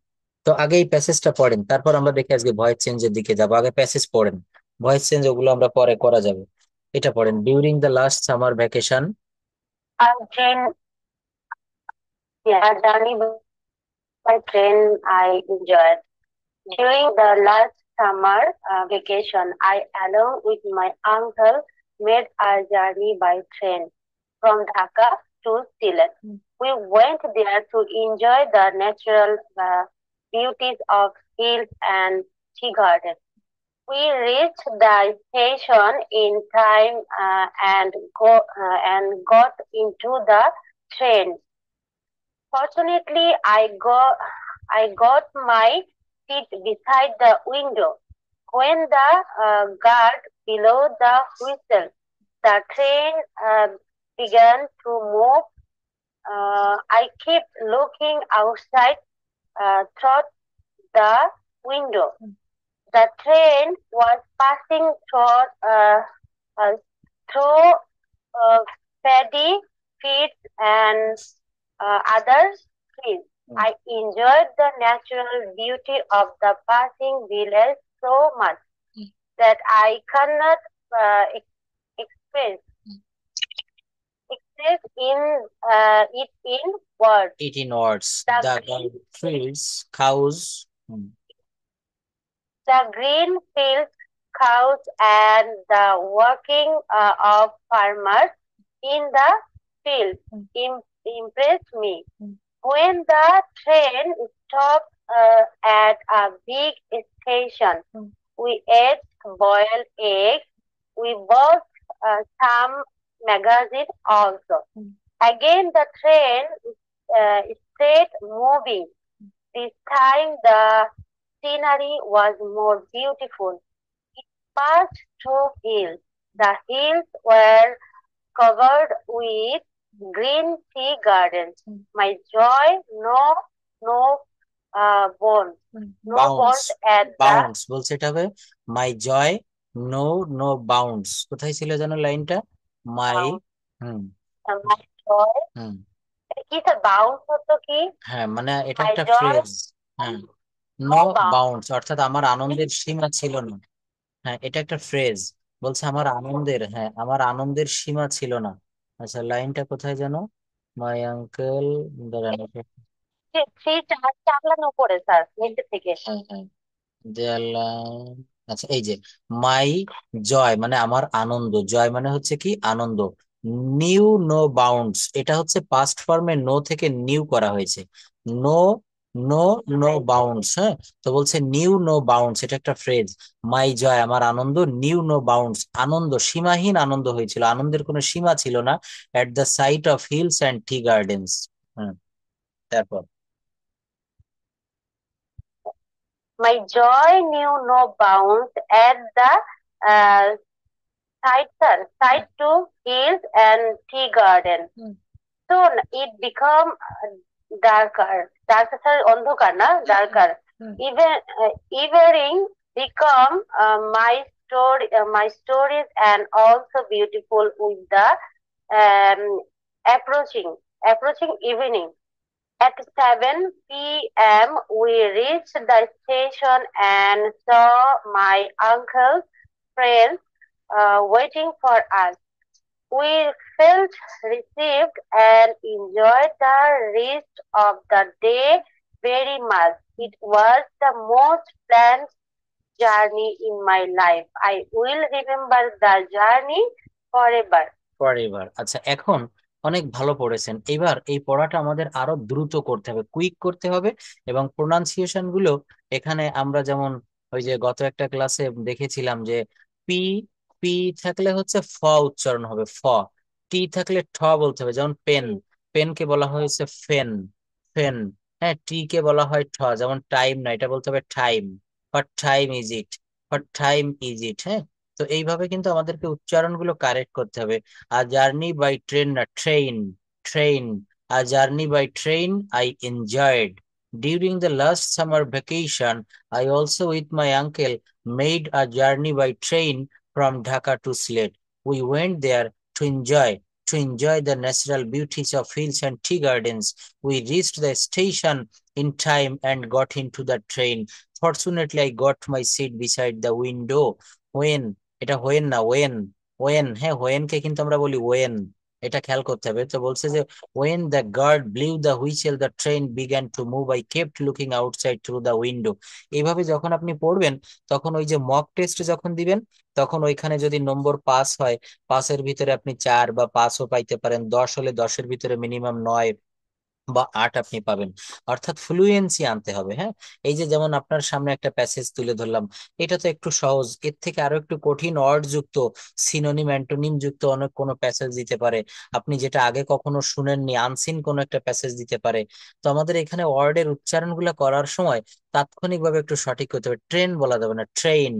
তো আগে এই প্যাসেজটা পড়েন, তারপর আমরা দেখি আজকে ভয়েস চেঞ্জের দিকে যাবো। আগে প্যাসেজ পড়েন, ভয়েস চেঞ্জ ওগুলো আমরা পরে করা যাবে। এটা পড়েন, during the last summer vacation. train, yeah, journey by train I enjoyed. During the last summer vacation, I, along with my uncle, made a journey by train from Dhaka to Sylhet. We went there to enjoy the natural beauties of hills and tea gardens. We reached the station in time and got into the train. Fortunately, I got my seat beside the window. When the guard below the whistle, the train began to move. I kept looking outside through the window. The train was passing uh, through paddy fields and other trees. I enjoyed the natural beauty of the passing village so much that I cannot uh, express express it in words. 18 words. The The green, fields, cows. the green fields, cows, and the working of farmers in the field impressed me. When the train stopped at a big station, we ate boiled eggs. We bought some magazines also. Again, the train stayed moving. This time, the scenery was more beautiful. It passed through hills. The hills were covered with green tea gardens. My joy, no bones, no bones bounce, at the bounce বলছে, এটা হবে মাই জয়, নো, নো বাউন্স। কোথায় ছিল যেন লাইনটা? মাই, bound. হুম, My joy, হুম, কি স্যার বাউন্স হতো কি? হ্যাঁ মানে এটা My একটা joy, ফ্রেজ। হ্যাঁ, নো no bounds. বাউন্স অর্থাৎ আমার আনন্দের সীমা ছিল না। হ্যাঁ, এটা একটা ফ্রেজ। বলছে আমার আনন্দের, হ্যাঁ আমার আনন্দের সীমা ছিল না। আচ্ছা লাইনটা কোথায় যেন? মাই আঙ্কেল, দাঁড়ান থ্রি চালানো করে স্যার নিচে থেকে। দেয়াল, আচ্ছা এই যে মাই জয় মানে আমার আনন্দ, জয় মানে হচ্ছে কি আনন্দ। নিউ নো বাউন্ডস, এটা হচ্ছে পাস্ট ফর্মে নো থেকে নিউ করা হয়েছে। No, no, no bounds. হ্যাঁ, তো বলছে নিউ নো বাউন্ডস, এটা একটা ফ্রেজ। মাই জয় আমার আনন্দ, নিউ নো বাউন্ডস আনন্দ, সীমাহীন আনন্দ হয়েছিল, আনন্দের কোনো সীমা ছিল না। At the sight of hills and tea gardens. হ্যাঁ, তারপর My joy knew no bounds at the uh, side to hills and tea garden. soon it become darker, sorry, অন্ধকার না, darker. Even evening become my stories and also beautiful with the um, approaching approaching evening. At 7 p.m. we reached the station and saw my uncle's friends waiting for us. We felt received and enjoyed the rest of the day very much. It was the most planned journey in my life. I will remember the journey forever. Forever. আচ্ছা, এখন অনেক ভালো পড়েছেন। এবার এই পড়াটা আমাদের আরো দ্রুত করতে হবে, কুইক করতে হবে, এবং প্রোনাউন্সিয়েশন গুলো এখানে আমরা যেমন ওই যে গত একটা ক্লাসে দেখেছিলাম যে পি, পি থাকলে হচ্ছে ফ উচ্চারণ হবে, ফ। টি থাকলে ঠ বলতে হবে, যেমন পেন, পেনকে বলা হয়েছে ফেন, ফেন। হ্যাঁ, টি কে বলা হয় ঠ, যেমন টাইম না, এটা বলতে হবে time. What time is it, what time is it. হ্যাঁ, তো এইভাবে কিন্তু আমাদেরকে উচ্চারণগুলো কারেক্ট করতে হবে। A journey by train, না train, train. A journey by train I enjoyed. During the last summer vacation, I also with my uncle made a journey by train from Dhaka to Sylhet. We went there to enjoy the natural beauties of hills and tea gardens. We reached the station in time and got into the train. Fortunately, I got my seat beside the window. When, এটা when না, when, ওয়েন। হ্যাঁ, ওয়েন কে কিন্তু আমরা বলি ওয়েন, এটা খেয়াল করতে হবে। তো বলছে যে when the guard blew the whistle the train began to move, I kept looking outside through the window. এইভাবে যখন আপনি পড়বেন তখন ওই যে মক টেস্ট যখন দিবেন তখন ওইখানে যদি নম্বর পাস হয়, পাসের ভিতরে আপনি 4 বা 5ও পাইতে পারেন, 10 হলে 10-এর ভিতরে মিনিমাম 9 বা 8 আপনি পাবেন। অর্থাৎ ফ্লুয়েন্সি আনতে হবে। হ্যাঁ, এই যে যেমন আপনার সামনে একটা প্যাসেজ তুলে ধরলাম, এটা তো একটু সহজ, এর থেকে আরো একটু কঠিন ওয়ার্ড যুক্ত, সিনোনিম অ্যান্টোনিম যুক্ত অনেক কোনো প্যাসেজ দিতে পারে, আপনি যেটা আগে কখনো শুনেননি, আনসিন কোনো একটা প্যাসেজ দিতে পারে। তো আমাদের এখানে ওয়ার্ডের উচ্চারণগুলো করার সময় তাৎক্ষণিকভাবে একটু সঠিক করতে হবে। ট্রেন বলা যাবে না, ট্রেন,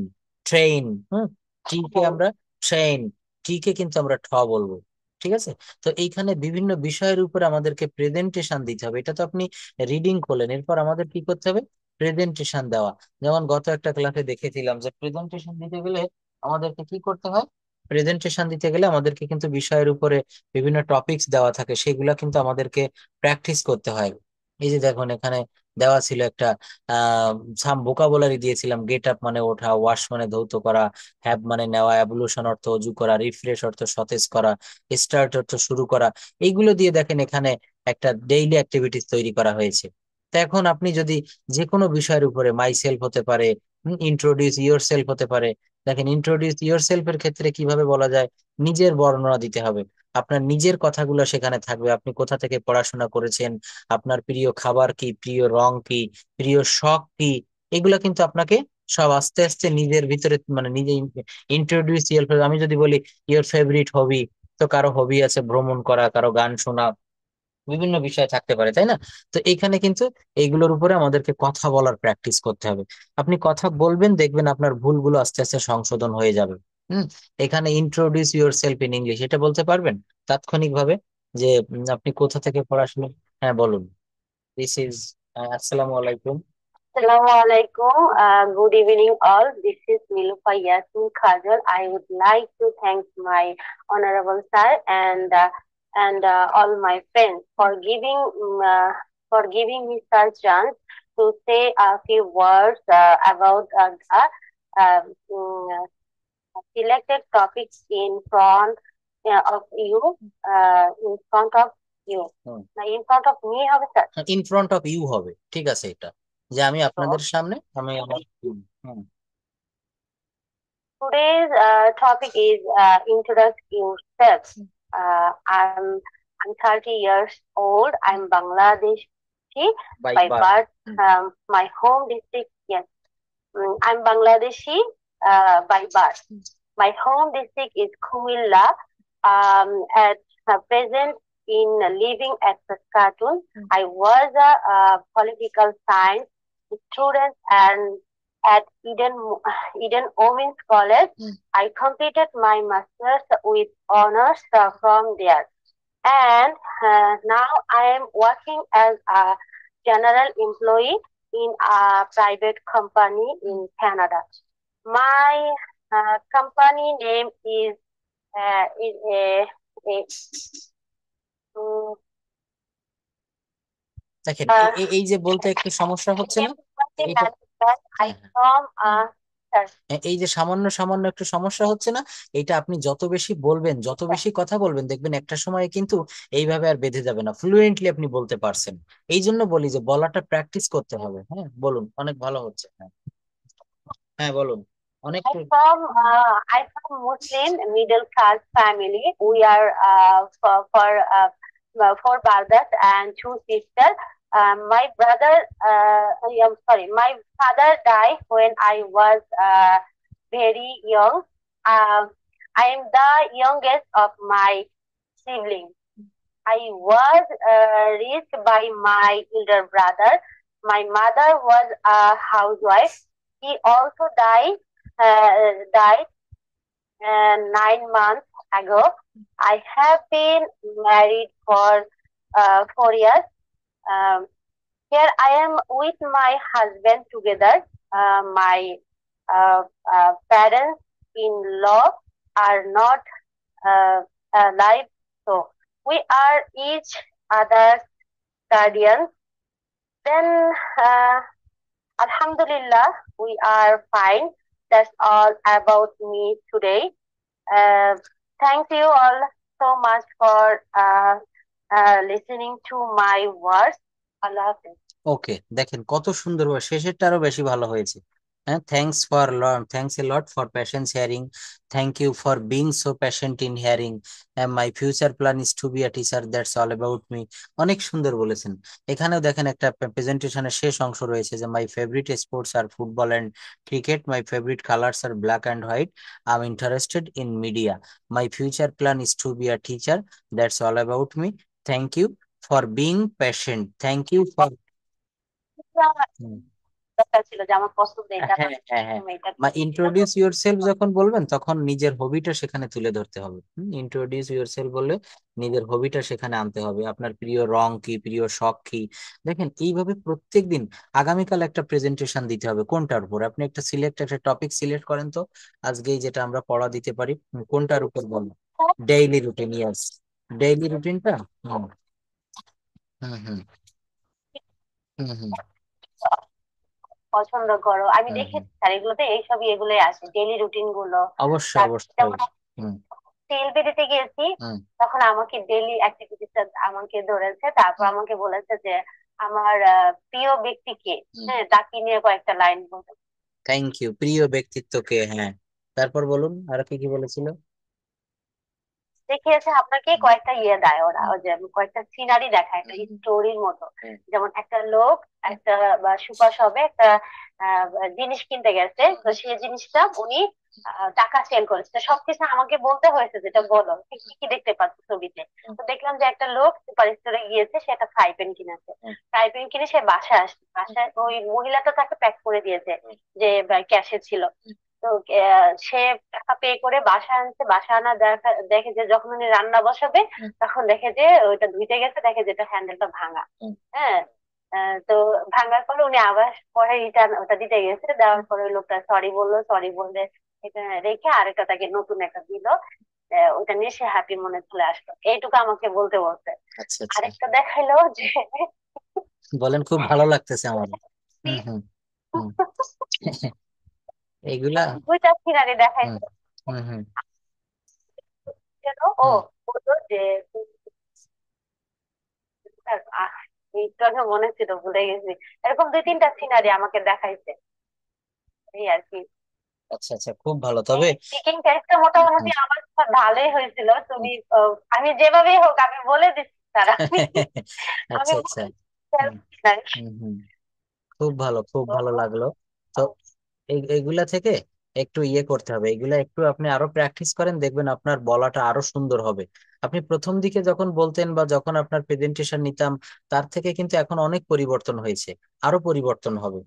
ট্রেন। হুম, টি কে হ্যাঁ, আমরা ট্রেন, টি কে কিন্তু আমরা ঠ বলবো। ঠিক আছে? তো এইখানে বিভিন্ন বিষয়ের উপরে আমাদেরকে প্রেজেন্টেশন দিতে হবে। এটা তো আপনি রিডিং করলেন, এরপর আমাদের কি করতে হবে? প্রেজেন্টেশন দেওয়া। যেমন গত একটা ক্লাসে দেখেছিলাম যে প্রেজেন্টেশন দিতে গেলে আমাদেরকে কি করতে হয়? প্রেজেন্টেশন দিতে গেলে আমাদেরকে কিন্তু বিষয়ের উপরে বিভিন্ন টপিকস দেওয়া থাকে, সেগুলা কিন্তু আমাদেরকে প্র্যাকটিস করতে হয়। এই যে দেখুন এখানে দেওয়া ছিল একটা সাম ভোকাবুলারি দিয়েছিলাম। গেট আপ মানে ওঠা, ওয়াশ মানে ধৌত করা, হ্যাভ মানে নেওয়া, অ্যাবলুশন অর্থ অজু করা, রিফ্রেশ অর্থ সতেজ করা, স্টার্ট অর্থ শুরু করা। এইগুলো দিয়ে দেখেন এখানে একটা ডেইলি অ্যাক্টিভিটিস তৈরি করা হয়েছে। তো এখন আপনি যদি যে কোনো বিষয়ের উপরে, মাই সেলফ হতে পারে, ইন্ট্রোডিউস ইয়োর সেলফ হতে পারে। দেখেন ইন্ট্রোডিউস ইয়োর সেলফ এর ক্ষেত্রে কিভাবে বলা যায়? নিজের বর্ণনা দিতে হবে, আপনার নিজের কথাগুলো সেখানে থাকবে। আপনি কোথা থেকে পড়াশোনা করেছেন, আপনার প্রিয় খাবার কি, প্রিয় রং কি, প্রিয় শখ কি, এগুলা কিন্তু আপনাকে সব আস্তে আস্তে নিজের ভিতরে, মানে নিজে ইন্ট্রোডিউস ইয়োর। আমি যদি বলি ইয়োর ফেভারিট হবি, তো কারো হবি আছে ভ্রমণ করা, কারো গান শোনা, বিভিন্ন বিষয় থাকতে পারে, তাই না? তো এইখানে কিন্তু এইগুলোর উপরে আমাদেরকে কথা বলার প্র্যাকটিস করতে হবে। আপনি কথা বলবেন, দেখবেন আপনার ভুলগুলো আস্তে আস্তে সংশোধন হয়ে যাবে। হুম, এখানে introduce your self in English এটা বলতে পারবেন তাৎক্ষণিকভাবে যে আপনি কোথা থেকে পড়াশোনা। হ্যাঁ, বলুন। দিস ইজ, আসসালামু আলাইকুম। Assalamu alaikum. Good evening, all. This is Nilufa Yasmin Kajal. I would like to thank my honorable sir and all my friends for giving me such chance to say a few words about the selected topics in front of you, in front of you. Now, in front of me, have sir. In front of you হবে, ঠিক আছে? এটা যে আমি আপনাদের So, সামনে, আমি আমার হুম, হুম, today's topic is introduce yourself. Uh, I'm I'm 30 years old. I'm Bangladeshi by by বার। birth. My home district, yes, I'm Bangladeshi by birth. My home district is Kumilla. At present in living at Saskatoon. I was a political science student and at Eden Women's College. I completed my master's with honors from there. and now I am working as a general employee in a private company in Canada. My company name is a um, দেখেন uh, এই যে বলতে একটু সমস্যা হচ্ছে না? Equity এটা management. I হ্যাঁ, হ্যাঁ। from sir. এই যে সামান্য সামান্য একটু সমস্যা হচ্ছে না, এটা আপনি যত বেশি বলবেন, যত বেশি কথা বলবেন, দেখবেন একটা সময়ে কিন্তু এইভাবে আর বেঁধে যাবে না, ফ্লুয়েন্টলি আপনি বলতে পারছেন। এই জন্য বলি যে বলাটা প্র্যাকটিস করতে হবে। হ্যাঁ বলুন, অনেক ভালো হচ্ছে। হ্যাঁ, হ্যাঁ বলুন। অনেক I from Muslim middle class family. We are four brothers and two sisters. My brother, I'm sorry, my father died when I was very young. Um, I am the youngest of my siblings. I was raised by my elder brother. My mother was a housewife. He also died 9 months ago. I have been married for 4 years. Um, Here I am with my husband together. My uh, parents-in-law are not uh, alive, so we are each other's guardians. Then, Alhamdulillah, we are fine. That's all about me today. Uh, Thank you all so much for listening to my words. Allah Hafiz. ওকে, দেখেন কত সুন্দর, শেষেরটা আরো বেশি ভালো হয়েছে। হ্যাঁ, thanks a lot for patience hearing, thank you for being so patient in hearing, my future plan is to be a teacher, that's all about me. অনেক সুন্দর বলেছেন। এখানেও দেখেন একটা প্রেজেন্টেশনের শেষ অংশ রয়েছে যে my favourite sports are football and cricket, my favourite colours are black and white, I am interested in media, my future plan is to be a teacher, that's all about me, thank you for being patient, thank you for. দরকার ছিল যে আমার পছন্দ এটা না, হ্যাঁ, হ্যাঁ, হ্যাঁ। তুমি এটা বা করো। ইন্ট্রোডিউস ইউর সেলফ যখন বলবেন তখন নিজের হবিটা সেখানে তুলে ধরতে হবে। ইন্ট্রোডিউস ইউর সেলফ বললে নিজের হবিটা সেখানে আনতে হবে, আপনার প্রিয় রং কি, প্রিয় শখ কি। দেখেন এইভাবে প্রত্যেকদিন আগামীকাল একটা প্রেজেন্টেশন দিতে হবে। কোনটার উপর আপনি একটা টপিক সিলেক্ট করেন তো, আজকেই যেটা আমরা পড়া দিতে পারি। কোনটার উপর বলবো? ডেইলি রুটিন, ইয়াস, ডেইলি রুটিনটা। হুম, হুম, হুম, হুম, হুম, পছন্দ করো, আমি হুম, হুম। দেখেছি স্যার এগুলোতে এইসবই এগুলোই আসে, ডেইলি রুটিন গুলো। অবশ্যই, তারপর অবশ্যই। যেমন হুম, সেলফি দিতে গিয়েছি, হুম, তখন আমাকে ডেইলি অ্যাক্টিভিটিসটা আমাকে ধরেছে, তারপর আমাকে বলেছে যে আমার প্রিয় ব্যক্তি কে, হুম। হ্যাঁ তাকে নিয়ে কয়েকটা লাইন বলতে। থ্যাংক ইউ, প্রিয় ব্যক্তিত্বকে। হ্যাঁ, তারপর বলুন আর কি কি বলেছিল। দেখিয়েছে আপনাকে কয়েকটা ইয়ে দেয় ওরা, হুম, ওই যে কয়েকটা সিনারি দেখায় একটা হুম, স্টোরির মতো। হুম, যেমন একটা লোক একটা বা সুপার শপে একটা আহ, জিনিস কিনতে গেছে, তো সেই জিনিসটা উনি টাকা সেল করেছে। তো সবকিছু আমাকে বলতে হয়েছে যেটা বলো কি কি কি দেখতে পাচ্ছ ছবিতে। হুম, তো দেখলাম যে একটা লোক সুপার স্টোরে গিয়েছে, সে একটা ফ্রাই প্যান কিনেছে। হুম, ফ্রাই প্যান কিনে সে বাসায় আসছে, বাসায় ওই মহিলাটা তাকে প্যাক করে দিয়েছে হুম, যে ক্যাশে ছিল। তো সে টাকা পে করে বাসা আনছে, বাসা আনা দেখে যে যখন উনি রান্না বসাবে, হুম, তখন দেখে যে ওইটা ধুইতে গেছে, দেখে যে এটা হ্যান্ডেলটা ভাঙা। হুম, হ্যাঁ, তো ভাঙার পরে উনি আবার পরে রিটার্ন ওটা দিতে গেছে, দেওয়ার পরে ওই লোকটা সরি বললো, সরি বললে এটা রেখে আরেকটা তাকে নতুন একটা দিল। ওটা নিয়ে সে হ্যাপি মনে চলে আসলো, এইটুকু আমাকে বলতে বলতে। আচ্ছা, আচ্ছা, আরেকটা দেখাইলো যে বলেন, খুব ভালো লাগতেছে আমার। হুম, হুম, হুম। এইগুলা। দুইটা সিনারি হুম, দেখাইছে। হুম, হুম, যেন ও হুম। বললো যে আহ, একটু আগে মনে ছিল, ভুলে গেছি। এরকম দুই তিনটা সিনারি আমাকে দেখাইছে, এই আর কি। আচ্ছা, আচ্ছা, খুব ভালো তবে। স্পিকিং টেস্টটা হুম, মোটামুটি হুম, আমার খুব ভালোই হয়েছিল। হুম। তুমি আমি যেভাবেই হোক আমি বলে দিচ্ছি স্যার, আমি আমি আচ্ছা, আচ্ছা। হুম, বলছি না। হুম, হুম। খুব ভালো, খুব ভালো লাগলো। তো এইগুলা থেকে একটু ইয়ে করতে হবে, এগুলা একটু আপনি আরো প্র্যাকটিস করেন, দেখবেন আপনার বলাটা আরো সুন্দর হবে। আপনি প্রথম দিকে যখন বলতেন বা যখন আপনার প্রেজেন্টেশন নিতাম, তার থেকে কিন্তু এখন অনেক পরিবর্তন হয়েছে, আরো পরিবর্তন হবে।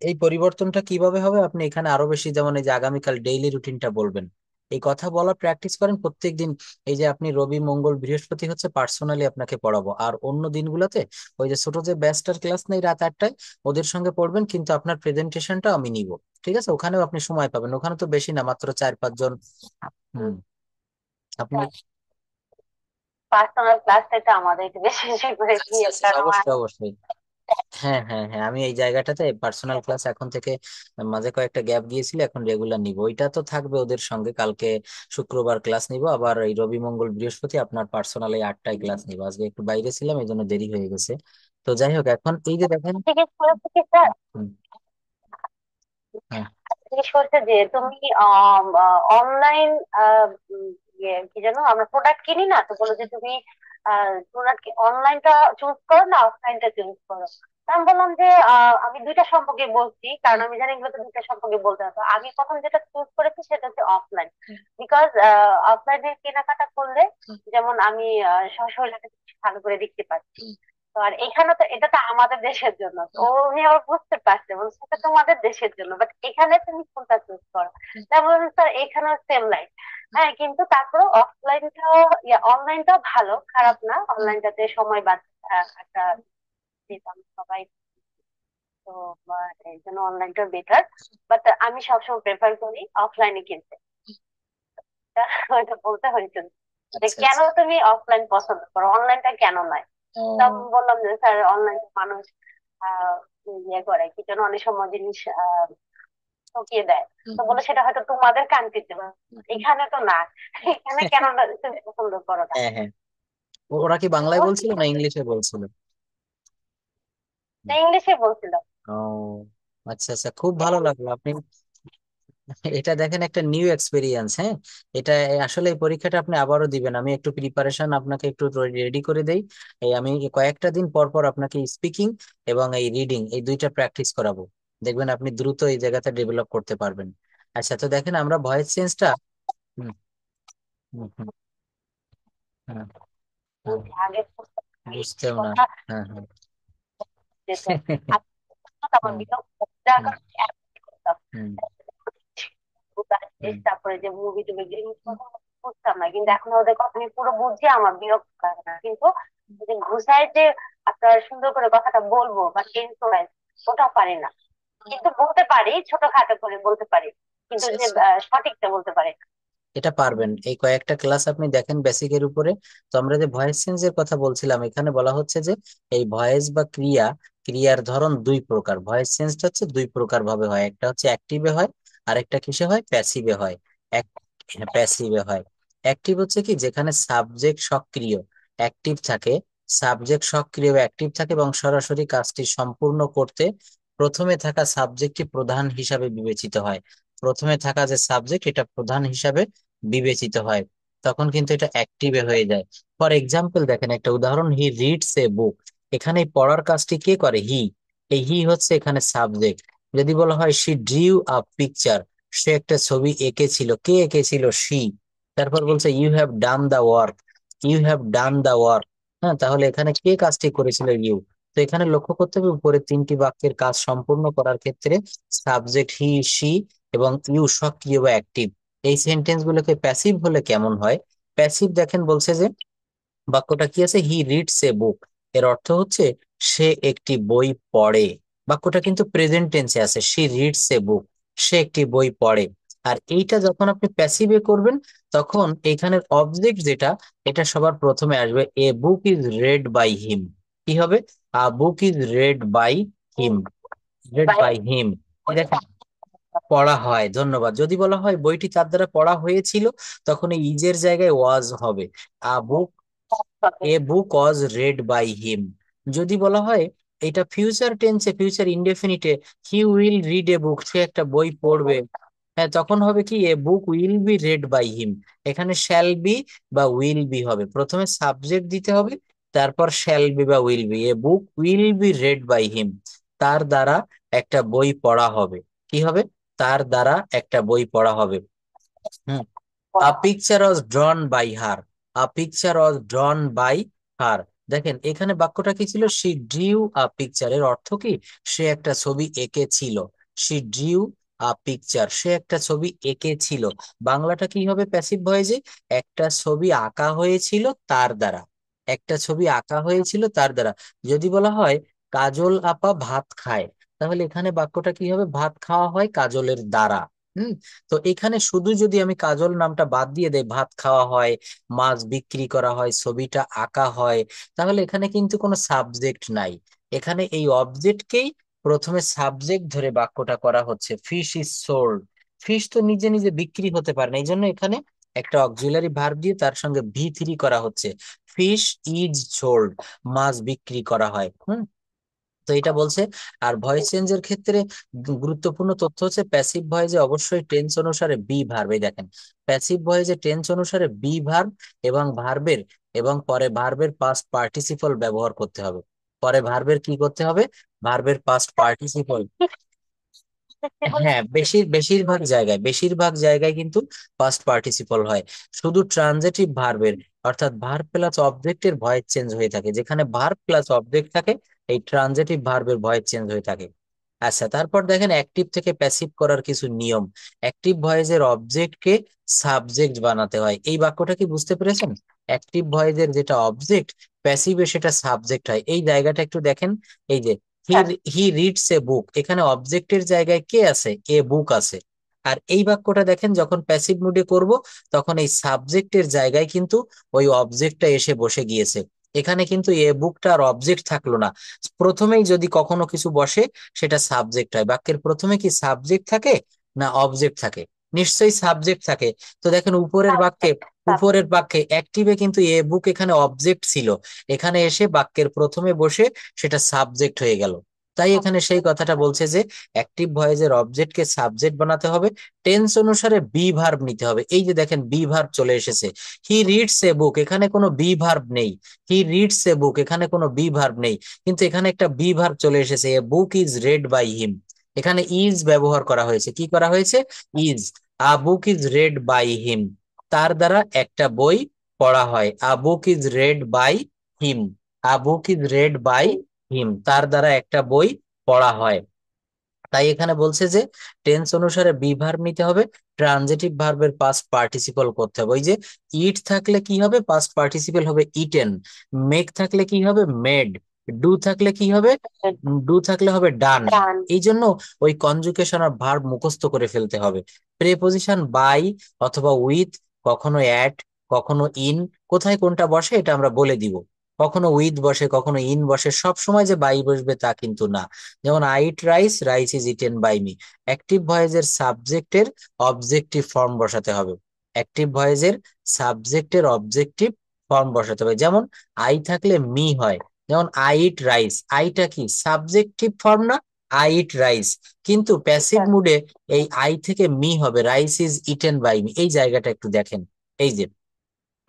এই পরিবর্তনটা কিভাবে হবে, আপনি এখানে আরো বেশি, যেমন এই যে আগামীকাল ডেইলি রুটিনটা বলবেন, এই কথা বলা প্র্যাকটিস করেন প্রত্যেকদিন। এই যে আপনি রবি মঙ্গল বৃহস্পতি হচ্ছে পার্সোনালি আপনাকে পড়াবো, আর অন্য দিনগুলোতে ওই যে ছোট যে ব্যাচটার ক্লাস নেই রাত 8টায়, ওদের সঙ্গে পড়বেন, কিন্তু আপনার প্রেজেন্টেশনটা আমি নিব। ঠিক আছে? ওখানেও আপনি সময় পাবেন, ওখানে তো বেশি না, মাত্র 4-5 জন। হুম। আপনি পার্সোনাল ক্লাসটা তো আমাদের একটু বেশি বেশি করে আচ্ছা দিয়ে, আচ্ছা আচ্ছা, কারণ আমার অবশ্যই অবশ্যই। হ্যাঁ হ্যাঁ হ্যাঁ, আমি এই জায়গাটাতে পার্সোনাল ক্লাস এখন থেকে, মাঝে কয়েকটা গ্যাপ গিয়েছিল, এখন রেগুলার নিব। ওইটা তো থাকবে ওদের সঙ্গে, কালকে শুক্রবার ক্লাস নিব, আবার এই রবি মঙ্গল বৃহস্পতি আপনার পার্সোনাল এই 8টায় ক্লাস নিব। আজকে একটু বাইরে ছিলাম এই জন্য দেরি হয়ে গেছে। তো যাই হোক, এখন এই যে দেখেন। জিজ্ঞেস করেছি কি স্যার, হুম, হ্যাঁ জিজ্ঞেস করছে যে তুমি অনলাইন কি জানো, আমরা প্রোডাক্ট কিনি না, তো বলো যে তুমি প্রোডাক্ট অনলাইনটা চুজ করো না অফলাইনটা চুজ করো। তা আমি বললাম যে আমি দুইটা সম্পর্কে বলছি, কারণ আমি জানি এগুলো তো দুইটা সম্পর্কে বলতে হবে। তো আমি প্রথম যেটা চুজ করেছি সেটা হচ্ছে অফলাইন, বিকজ অফলাইনে কেনাকাটা করলে যেমন আমি সশরীরে ভালো করে দেখতে পাচ্ছি। তো আর এখানে তো এটা তো আমাদের দেশের জন্য, তো উনি আবার বুঝতে পারছে, বলছে এটা তোমাদের দেশের জন্য, বাট এখানে তুমি কোনটা চুজ করো। তা বললাম স্যার এখানেও সেম লাইন। হ্যাঁ, কিন্তু তারপরে অফলাইনটা অনলাইনটাও ভালো, খারাপ না, অনলাইনটাতে সময় বাদ একটা দিতাম সবাই। তো এই জন্য অনলাইনটা বেটার, বাট আমি সবসময় প্রেফার করি অফলাইনে কিনতে। তা ওইটা বলতে হয়েছিল যে আচ্ছা কেন আচ্ছা। তুমি অফলাইন পছন্দ করো, অনলাইনটা কেন নয়। তা আমি ও বললাম যে স্যার অনলাইন মানুষ আহ ইয়ে করে কি যেন, অনেক সময় জিনিস ঠকিয়ে দেয়। তো বলে সেটা হয়তো তোমাদের কান্ট্রিতে, এখানে তো না, এখানে কেন না তুমি পছন্দ করো না। হ্যাঁ হ্যাঁ, ওরা কি বাংলায় বলছিল না ইংলিশে বলছিল? ইংলিশে বলছিল। ও আচ্ছা আচ্ছা, খুব ভালো লাগলো। আপনি এটা দেখেন একটা নিউ এক্সপিরিয়েন্স। হ্যাঁ, এটা আসলে এই পরীক্ষাটা আপনি আবারও দিবেন, আমি একটু প্রিপারেশন আপনাকে একটু রেডি করে দেই। এই আমি কয়েকটা দিন পর পর আপনাকে স্পিকিং এবং এই রিডিং এই দুইটা প্র্যাকটিস করাবো, দেখবেন আপনি দ্রুত এই জায়গাতে ডেভেলপ করতে পারবেন। আচ্ছা, তো দেখেন আমরা ভয়েস চেঞ্জটা। হুম হুম হুম, হ্যাঁ, হ্যাঁ, আগে বুঝতেও না। কথা হ্যাঁ হ্যাঁ। যেত, আমার হুম বিরক্ত, যার হুম কারণে app করতাম। হুম হুম। তারপরে যে মুভি টুভি জিনিস বুঝতাম না, কিন্তু এখন ওদের কথা আমি পুরো বুঝছি, আমার বিরক্ত লাগে না। কিন্তু যে ঘুষায় যে আপনার সুন্দর করে কথাটা বলবো বা টেন্স, ওটা পারি না। কিন্তু বলতে পারি, ছোটখাটো করে বলতে পারি, কিন্তু আচ্ছা যে আচ্ছা, সঠিকটা বলতে পারি না। এটা পারবেন। এই কয়েকটা ক্লাস আপনি দেখেন বেসিকের উপরে। তো আমরা যে ভয়েস চেঞ্জের কথা বলছিলাম, এখানে বলা হচ্ছে যে এই ভয়েস বা ক্রিয়ার ধরন দুই প্রকার। ভয়েস চেঞ্জটা হচ্ছে দুই প্রকার ভাবে হয়, একটা হচ্ছে অ্যাক্টিভে হয়, আর একটা কিসে হয়, প্যাসিভে হয়। প্যাসিভে হয়। অ্যাক্টিভ হচ্ছে কি, যেখানে সাবজেক্ট সক্রিয় অ্যাক্টিভ থাকে, সাবজেক্ট সক্রিয় অ্যাক্টিভ থাকে এবং সরাসরি কাজটি সম্পূর্ণ করতে প্রথমে থাকা সাবজেক্টটি প্রধান হিসাবে বিবেচিত হয়। প্রথমে থাকা যে সাবজেক্ট এটা প্রধান হিসাবে বিবেচিত হয়, তখন কিন্তু এটা অ্যাক্টিভে হয়ে যায়। ফর এক্সাম্পল দেখেন একটা উদাহরণ, হি রিডস এ বুক। এখানে এই পড়ার কাজটি কে করে? হি। এই হি হচ্ছে এখানে সাবজেক্ট। যদি বলা হয় শি ড্রিউ আ পিকচার, সে একটা ছবি এঁকেছিল, কে এঁকেছিল? শি। তারপর বলছে you have done the work, you have done the work. হ্যাঁ, তাহলে এখানে কে কাজটি করেছিল? ইউ। তো এখানে লক্ষ্য করতে হবে উপরে তিনটি বাক্যের কাজ সম্পূর্ণ করার ক্ষেত্রে সাবজেক্ট হি, সি এবং ইউ সক্রিয় বা অ্যাক্টিভ। এই সেন্টেন্স গুলোকে প্যাসিভ হলে কেমন হয়? প্যাসিভ দেখেন বলছে যে বাক্যটা কি আছে, হি রিডস এ বুক, এর অর্থ হচ্ছে সে একটি বই পড়ে। বাক্যটা কিন্তু প্রেজেন্ট টেন্সে আছে, সি রিডস এ বুক, সে একটি বই পড়ে। আর এইটা যখন আপনি প্যাসিভে করবেন, তখন এখানের অবজেক্ট যেটা, এটা সবার প্রথমে আসবে, a book is read by him. কি হবে? A book is read by him, read by by him. দেখেন, পড়া হয়, ধন্যবাদ। যদি বলা হয় বইটি তার দ্বারা পড়া হয়েছিল, তখন এই ইজের জায়গায় ওয়াজ হবে। A book, a book was read by him. যদি বলা হয় এটা ফিউচার টেন্সে, ফিউচার ইনডেফিনিটে, he will read a book, সে একটা বই পড়বে। হ্যাঁ, তখন হবে কি, a book will be read by him. এখানে শ্যাল বি বা উইল বি হবে, প্রথমে সাবজেক্ট দিতে হবে, তারপর শ্যাল বি বা will be. A book will be read by him, তার দ্বারা একটা বই পড়া হবে। কি হবে? তার দ্বারা একটা বই পড়া হবে। Hmm. A picture was drawn by her, a picture was drawn by her. দেখেন এখানে বাক্যটা কি ছিল, শি ড্রিউ আ পিকচার, এর অর্থ কি, সে একটা ছবি এঁকেছিল। শি ড্রিউ পিকচার, সে একটা ছবি এঁকেছিল। বাংলাটা কি হবে প্যাসিভ ভয়েসে? একটা ছবি আঁকা হয়েছিল তার দ্বারা। একটা ছবি আঁকা হয়েছিল তার দ্বারা। যদি বলা হয় কাজল আপা ভাত খায়, তাহলে এখানে বাক্যটা কি হবে? ভাত খাওয়া হয় কাজলের দ্বারা। হুম। তো এখানে শুধু যদি আমি কাজল নামটা বাদ দিয়ে দেই, ভাত খাওয়া হয়, মাছ বিক্রি করা হয়, ছবিটা আঁকা হয়, তাহলে এখানে কিন্তু কোনো সাবজেক্ট নাই। এখানে এই অবজেক্টকেই প্রথমে সাবজেক্ট ধরে বাক্যটা করা হচ্ছে। Fish is sold. ফিশ তো নিজে নিজে বিক্রি হতে পারে না, এই জন্য এখানে একটা অক্সিলারি ভার্ব দিয়ে তার সঙ্গে ভি3 করা হচ্ছে। ফিশ ইজ সোল্ড, মাছ বিক্রি করা হয়। হুম। তো এটা বলছে। আর ভয়েস চেঞ্জের ক্ষেত্রে গুরুত্বপূর্ণ তথ্য হচ্ছে প্যাসিভ ভয়েসে অবশ্যই টেন্স অনুসারে বি ভার্ব। এই দেখেন, প্যাসিভ ভয়েসে টেন্স অনুসারে বি ভার্ব এবং ভার্বের, এবং পরে ভার্বের পাস্ট পার্টিসিপল ব্যবহার করতে হবে। পরে ভার্বের কি করতে হবে? ভার্বের পাস্ট পার্টিসিপল। হ্যাঁ, বেশিরভাগ জায়গায় কিন্তু পাস্ট পার্টিসিপল হয়। শুধু ট্রানজিটিভ ভার্বের, অর্থাৎ ভার্ব প্লাস অবজেক্টের ভয়েস চেঞ্জ হয়ে থাকে। যেখানে ভার্ব প্লাস অবজেক্ট থাকে, এই ট্রানজিটিভ ভার্বের ভয়েস চেঞ্জ হয়ে থাকে। আচ্ছা, তারপর দেখেন অ্যাক্টিভ থেকে প্যাসিভ করার কিছু নিয়ম। অ্যাক্টিভ ভয়েসের অবজেক্টকে সাবজেক্ট বানাতে হয়। এই বাক্যটা কি বুঝতে পেরেছেন? অ্যাক্টিভ ভয়েসের যেটা অবজেক্ট, প্যাসিভে সেটা সাবজেক্ট হয়। এই জায়গাটা একটু দেখেন। এই যে হি হ্যাঁ। হি রিডস এ বুক, এখানে অবজেক্টের জায়গায় কে আছে? এ বুক আছে। আর এই বাক্যটা দেখেন যখন প্যাসিভ মুডে করব, তখন এই সাবজেক্টের জায়গায় কিন্তু ওই অবজেক্টটা এসে বসে গিয়েছে। এখানে কিন্তু এ বুকটা আর অবজেক্ট থাকলো না। প্রথমেই যদি কখনো কিছু বসে, সেটা সাবজেক্ট হয়। বাক্যের প্রথমে কি সাবজেক্ট থাকে না অবজেক্ট থাকে? নিশ্চয়ই সাবজেক্ট থাকে। তো দেখেন উপরের বাক্যে অ্যাক্টিভে কিন্তু এ বুক এখানে অবজেক্ট ছিল, এখানে এসে বাক্যের প্রথমে বসে সেটা সাবজেক্ট হয়ে গেল। তাই এখানে সেই কথাটা বলছে যে অ্যাক্টিভ ভয়েসের অবজেক্টকে সাবজেক্ট বানাতে হবে। টেন্স অনুসারে বি ভার্ব নিতে হবে। এই যে দেখেন বি ভার্ব চলে এসেছে। হি রিডস এ বুক, এখানে কোনো বি ভার্ব নেই। হি রিডস এ বুক, এখানে কোনো বি ভার্ব নেই। কিন্তু এখানে একটা বি ভার্ব চলে এসেছে। A book is read by him. এখানে ইজ ব্যবহার করা হয়েছে। কি করা হয়েছে? Is. A book is read by him, তার দ্বারা একটা বই পড়া হয়। A book is read by him. A book is read by him, তার দ্বারা একটা বই পড়া হয়। তাই এখানে বলছে যে টেন্স অনুসারে বি ভার্ব নিতে হবে, ট্রানজিটিভ ভার্বের পাস্ট পার্টিসিপল করতে হবে। ওই যে ইট থাকলে কি হবে? পাস্ট পার্টিসিপল হবে ইটেন। মেক থাকলে কি হবে? মেড। ডু থাকলে কি হবে? ডু থাকলে হবে ডান। ডান। এই জন্য ওই কনজুগেশন আর ভার্ব মুখস্থ করে ফেলতে হবে। প্রেপোজিশন বাই অথবা উইথ, কখনো অ্যাট, কখনো ইন, কোথায় কোনটা বসে এটা আমরা বলে দিব। কখনো উইথ বসে, কখনো ইন বসে, সব সময় যে বাই বসবে তা কিন্তু না। যেমন I eat rice, rice is eaten by me. Active ভয়েসের সাবজেক্টের অবজেক্টিভ ফর্ম বসাতে হবে। অ্যাক্টিভ ভয়েসের সাবজেক্টের অবজেক্টিভ ফর্ম বসাতে হবে। যেমন আই থাকলে মি হয়। যেমন আই ইট রাইস, আইটা কি সাবজেক্টিভ ফর্ম না? I eat rice. কিন্তু প্যাসিভ মুডে এই আই থেকে মি হবে, rice is eaten by me. এই জায়গাটা একটু দেখেন। এই যে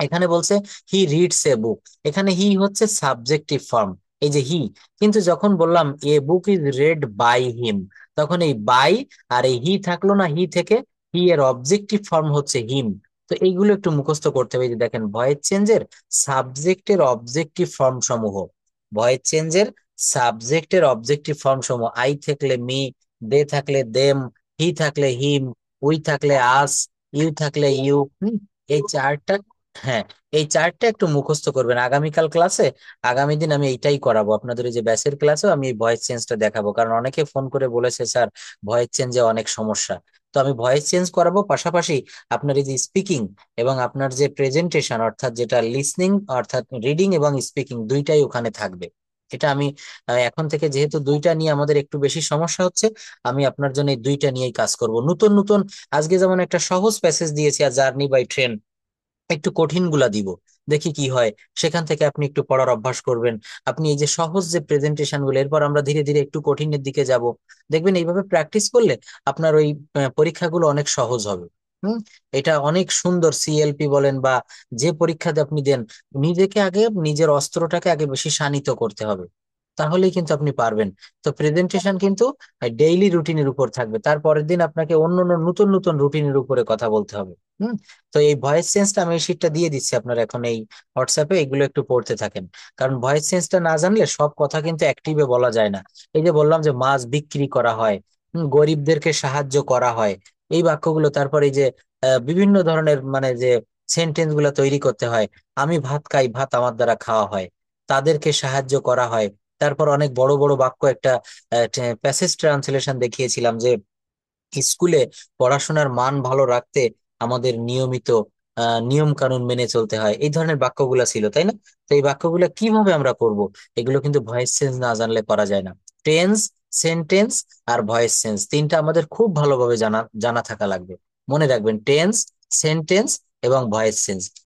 এখানে বলছে হি রিডস এ বুক, এখানে হি হচ্ছে সাবজেক্টিভ ফর্ম, এই যে হি। কিন্তু যখন বললাম a book is read by him, তখন এই বাই আর এই হি থাকলো না। হি থেকে হি এর অবজেক্টিভ ফর্ম হচ্ছে হিম। তো এইগুলো একটু মুখস্থ করতে হবে। এই যে দেখেন ভয়েস চেঞ্জের সাবজেক্টের অবজেক্টিভ ফর্ম সমূহ, ভয়েস চেঞ্জের সাবজেক্টের অবজেক্টিভ ফর্ম সমূহ, আই থাকলে মি, দে থাকলে দেম, হি থাকলে হিম, উই থাকলে আস, ইউ থাকলে ইউ। এই চারটা, হ্যাঁ, এই চারটা একটু মুখস্থ করবেন আগামীকাল ক্লাসে। আগামী দিন আমি এইটাই করাবো আপনাদের, ওই যে ব্যাচের ক্লাসেও আমি এই ভয়েস চেঞ্জটা দেখাবো। কারণ অনেকে ফোন করে বলেছে স্যার ভয়েস চেঞ্জে অনেক সমস্যা। তো আমি ভয়েস চেঞ্জ করাবো, পাশাপাশি আপনার এই যে স্পিকিং এবং আপনার যে প্রেজেন্টেশন, অর্থাৎ যেটা লিসনিং, অর্থাৎ রিডিং এবং স্পিকিং দুইটাই ওখানে থাকবে। এটা আমি এখন থেকে, যেহেতু দুইটা নিয়ে আমাদের একটু বেশি সমস্যা হচ্ছে, আমি আপনার জন্য এই দুইটা নিয়েই কাজ করব। নতুন নতুন আজকে যেমন একটা সহজ প্যাসেজ দিয়েছি, আর জার্নি বাই ট্রেন, একটু কঠিন গুলা দিব, দেখি কি হয়। সেখান থেকে আপনি একটু পড়ার অভ্যাস করবেন। আপনি এই যে সহজ যে প্রেজেন্টেশন গুলো, এরপর আমরা ধীরে ধীরে একটু কঠিনের দিকে যাব। দেখবেন এইভাবে প্র্যাকটিস করলে আপনার ওই পরীক্ষাগুলো অনেক সহজ হবে। হুম। এটা অনেক সুন্দর, সিএলপি বলেন বা যে পরীক্ষাতে আপনি দেন, নিজেকে আগে, নিজের অস্ত্রটাকে আগে বেশি শানিত করতে হবে, তাহলেই কিন্তু আপনি পারবেন। তো প্রেজেন্টেশন কিন্তু ডেইলি রুটিনের উপর থাকবে, তারপরের দিন আপনাকে অন্য অন্য নতুন নতুন রুটিনের উপরে কথা বলতে হবে। হুম। তো এই ভয়েস চেঞ্জটা আমি এই শীটটা দিয়ে দিচ্ছি আপনার এখন এই হোয়াটসঅ্যাপে, এগুলো একটু পড়তে থাকেন। কারণ ভয়েস চেঞ্জটা না জানলে সব কথা কিন্তু অ্যাক্টিভে বলা যায় না। এই যে বললাম যে মাছ বিক্রি করা হয়, গরিবদেরকে সাহায্য করা হয়, এই বাক্যগুলো। তারপর এই যে বিভিন্ন ধরনের মানে যে সেন্টেন্স গুলো তৈরি করতে হয়, আমি ভাত খাই, ভাত আমার দ্বারা খাওয়া হয়, তাদেরকে সাহায্য করা হয়। তারপর অনেক বড় বড় বাক্য, একটা প্যাসেজ ট্রান্সলেশন দেখিয়েছিলাম যে স্কুলে পড়াশোনার মান ভালো রাখতে আমাদের নিয়মিত নিয়ম কানুন মেনে চলতে হয়, এই ধরনের বাক্যগুলো ছিল, তাই না? তো এই বাক্যগুলো কিভাবে আমরা করব, এগুলো কিন্তু ভয়েস চেঞ্জ না জানলে করা যায় না। টেন্স, সেন্টেন্স আর ভয়েস চেঞ্জ, তিনটা আমাদের খুব ভালোভাবে জানা জানা থাকা লাগবে। মনে রাখবেন, টেন্স, সেন্টেন্স এবং ভয়েস চেঞ্জ।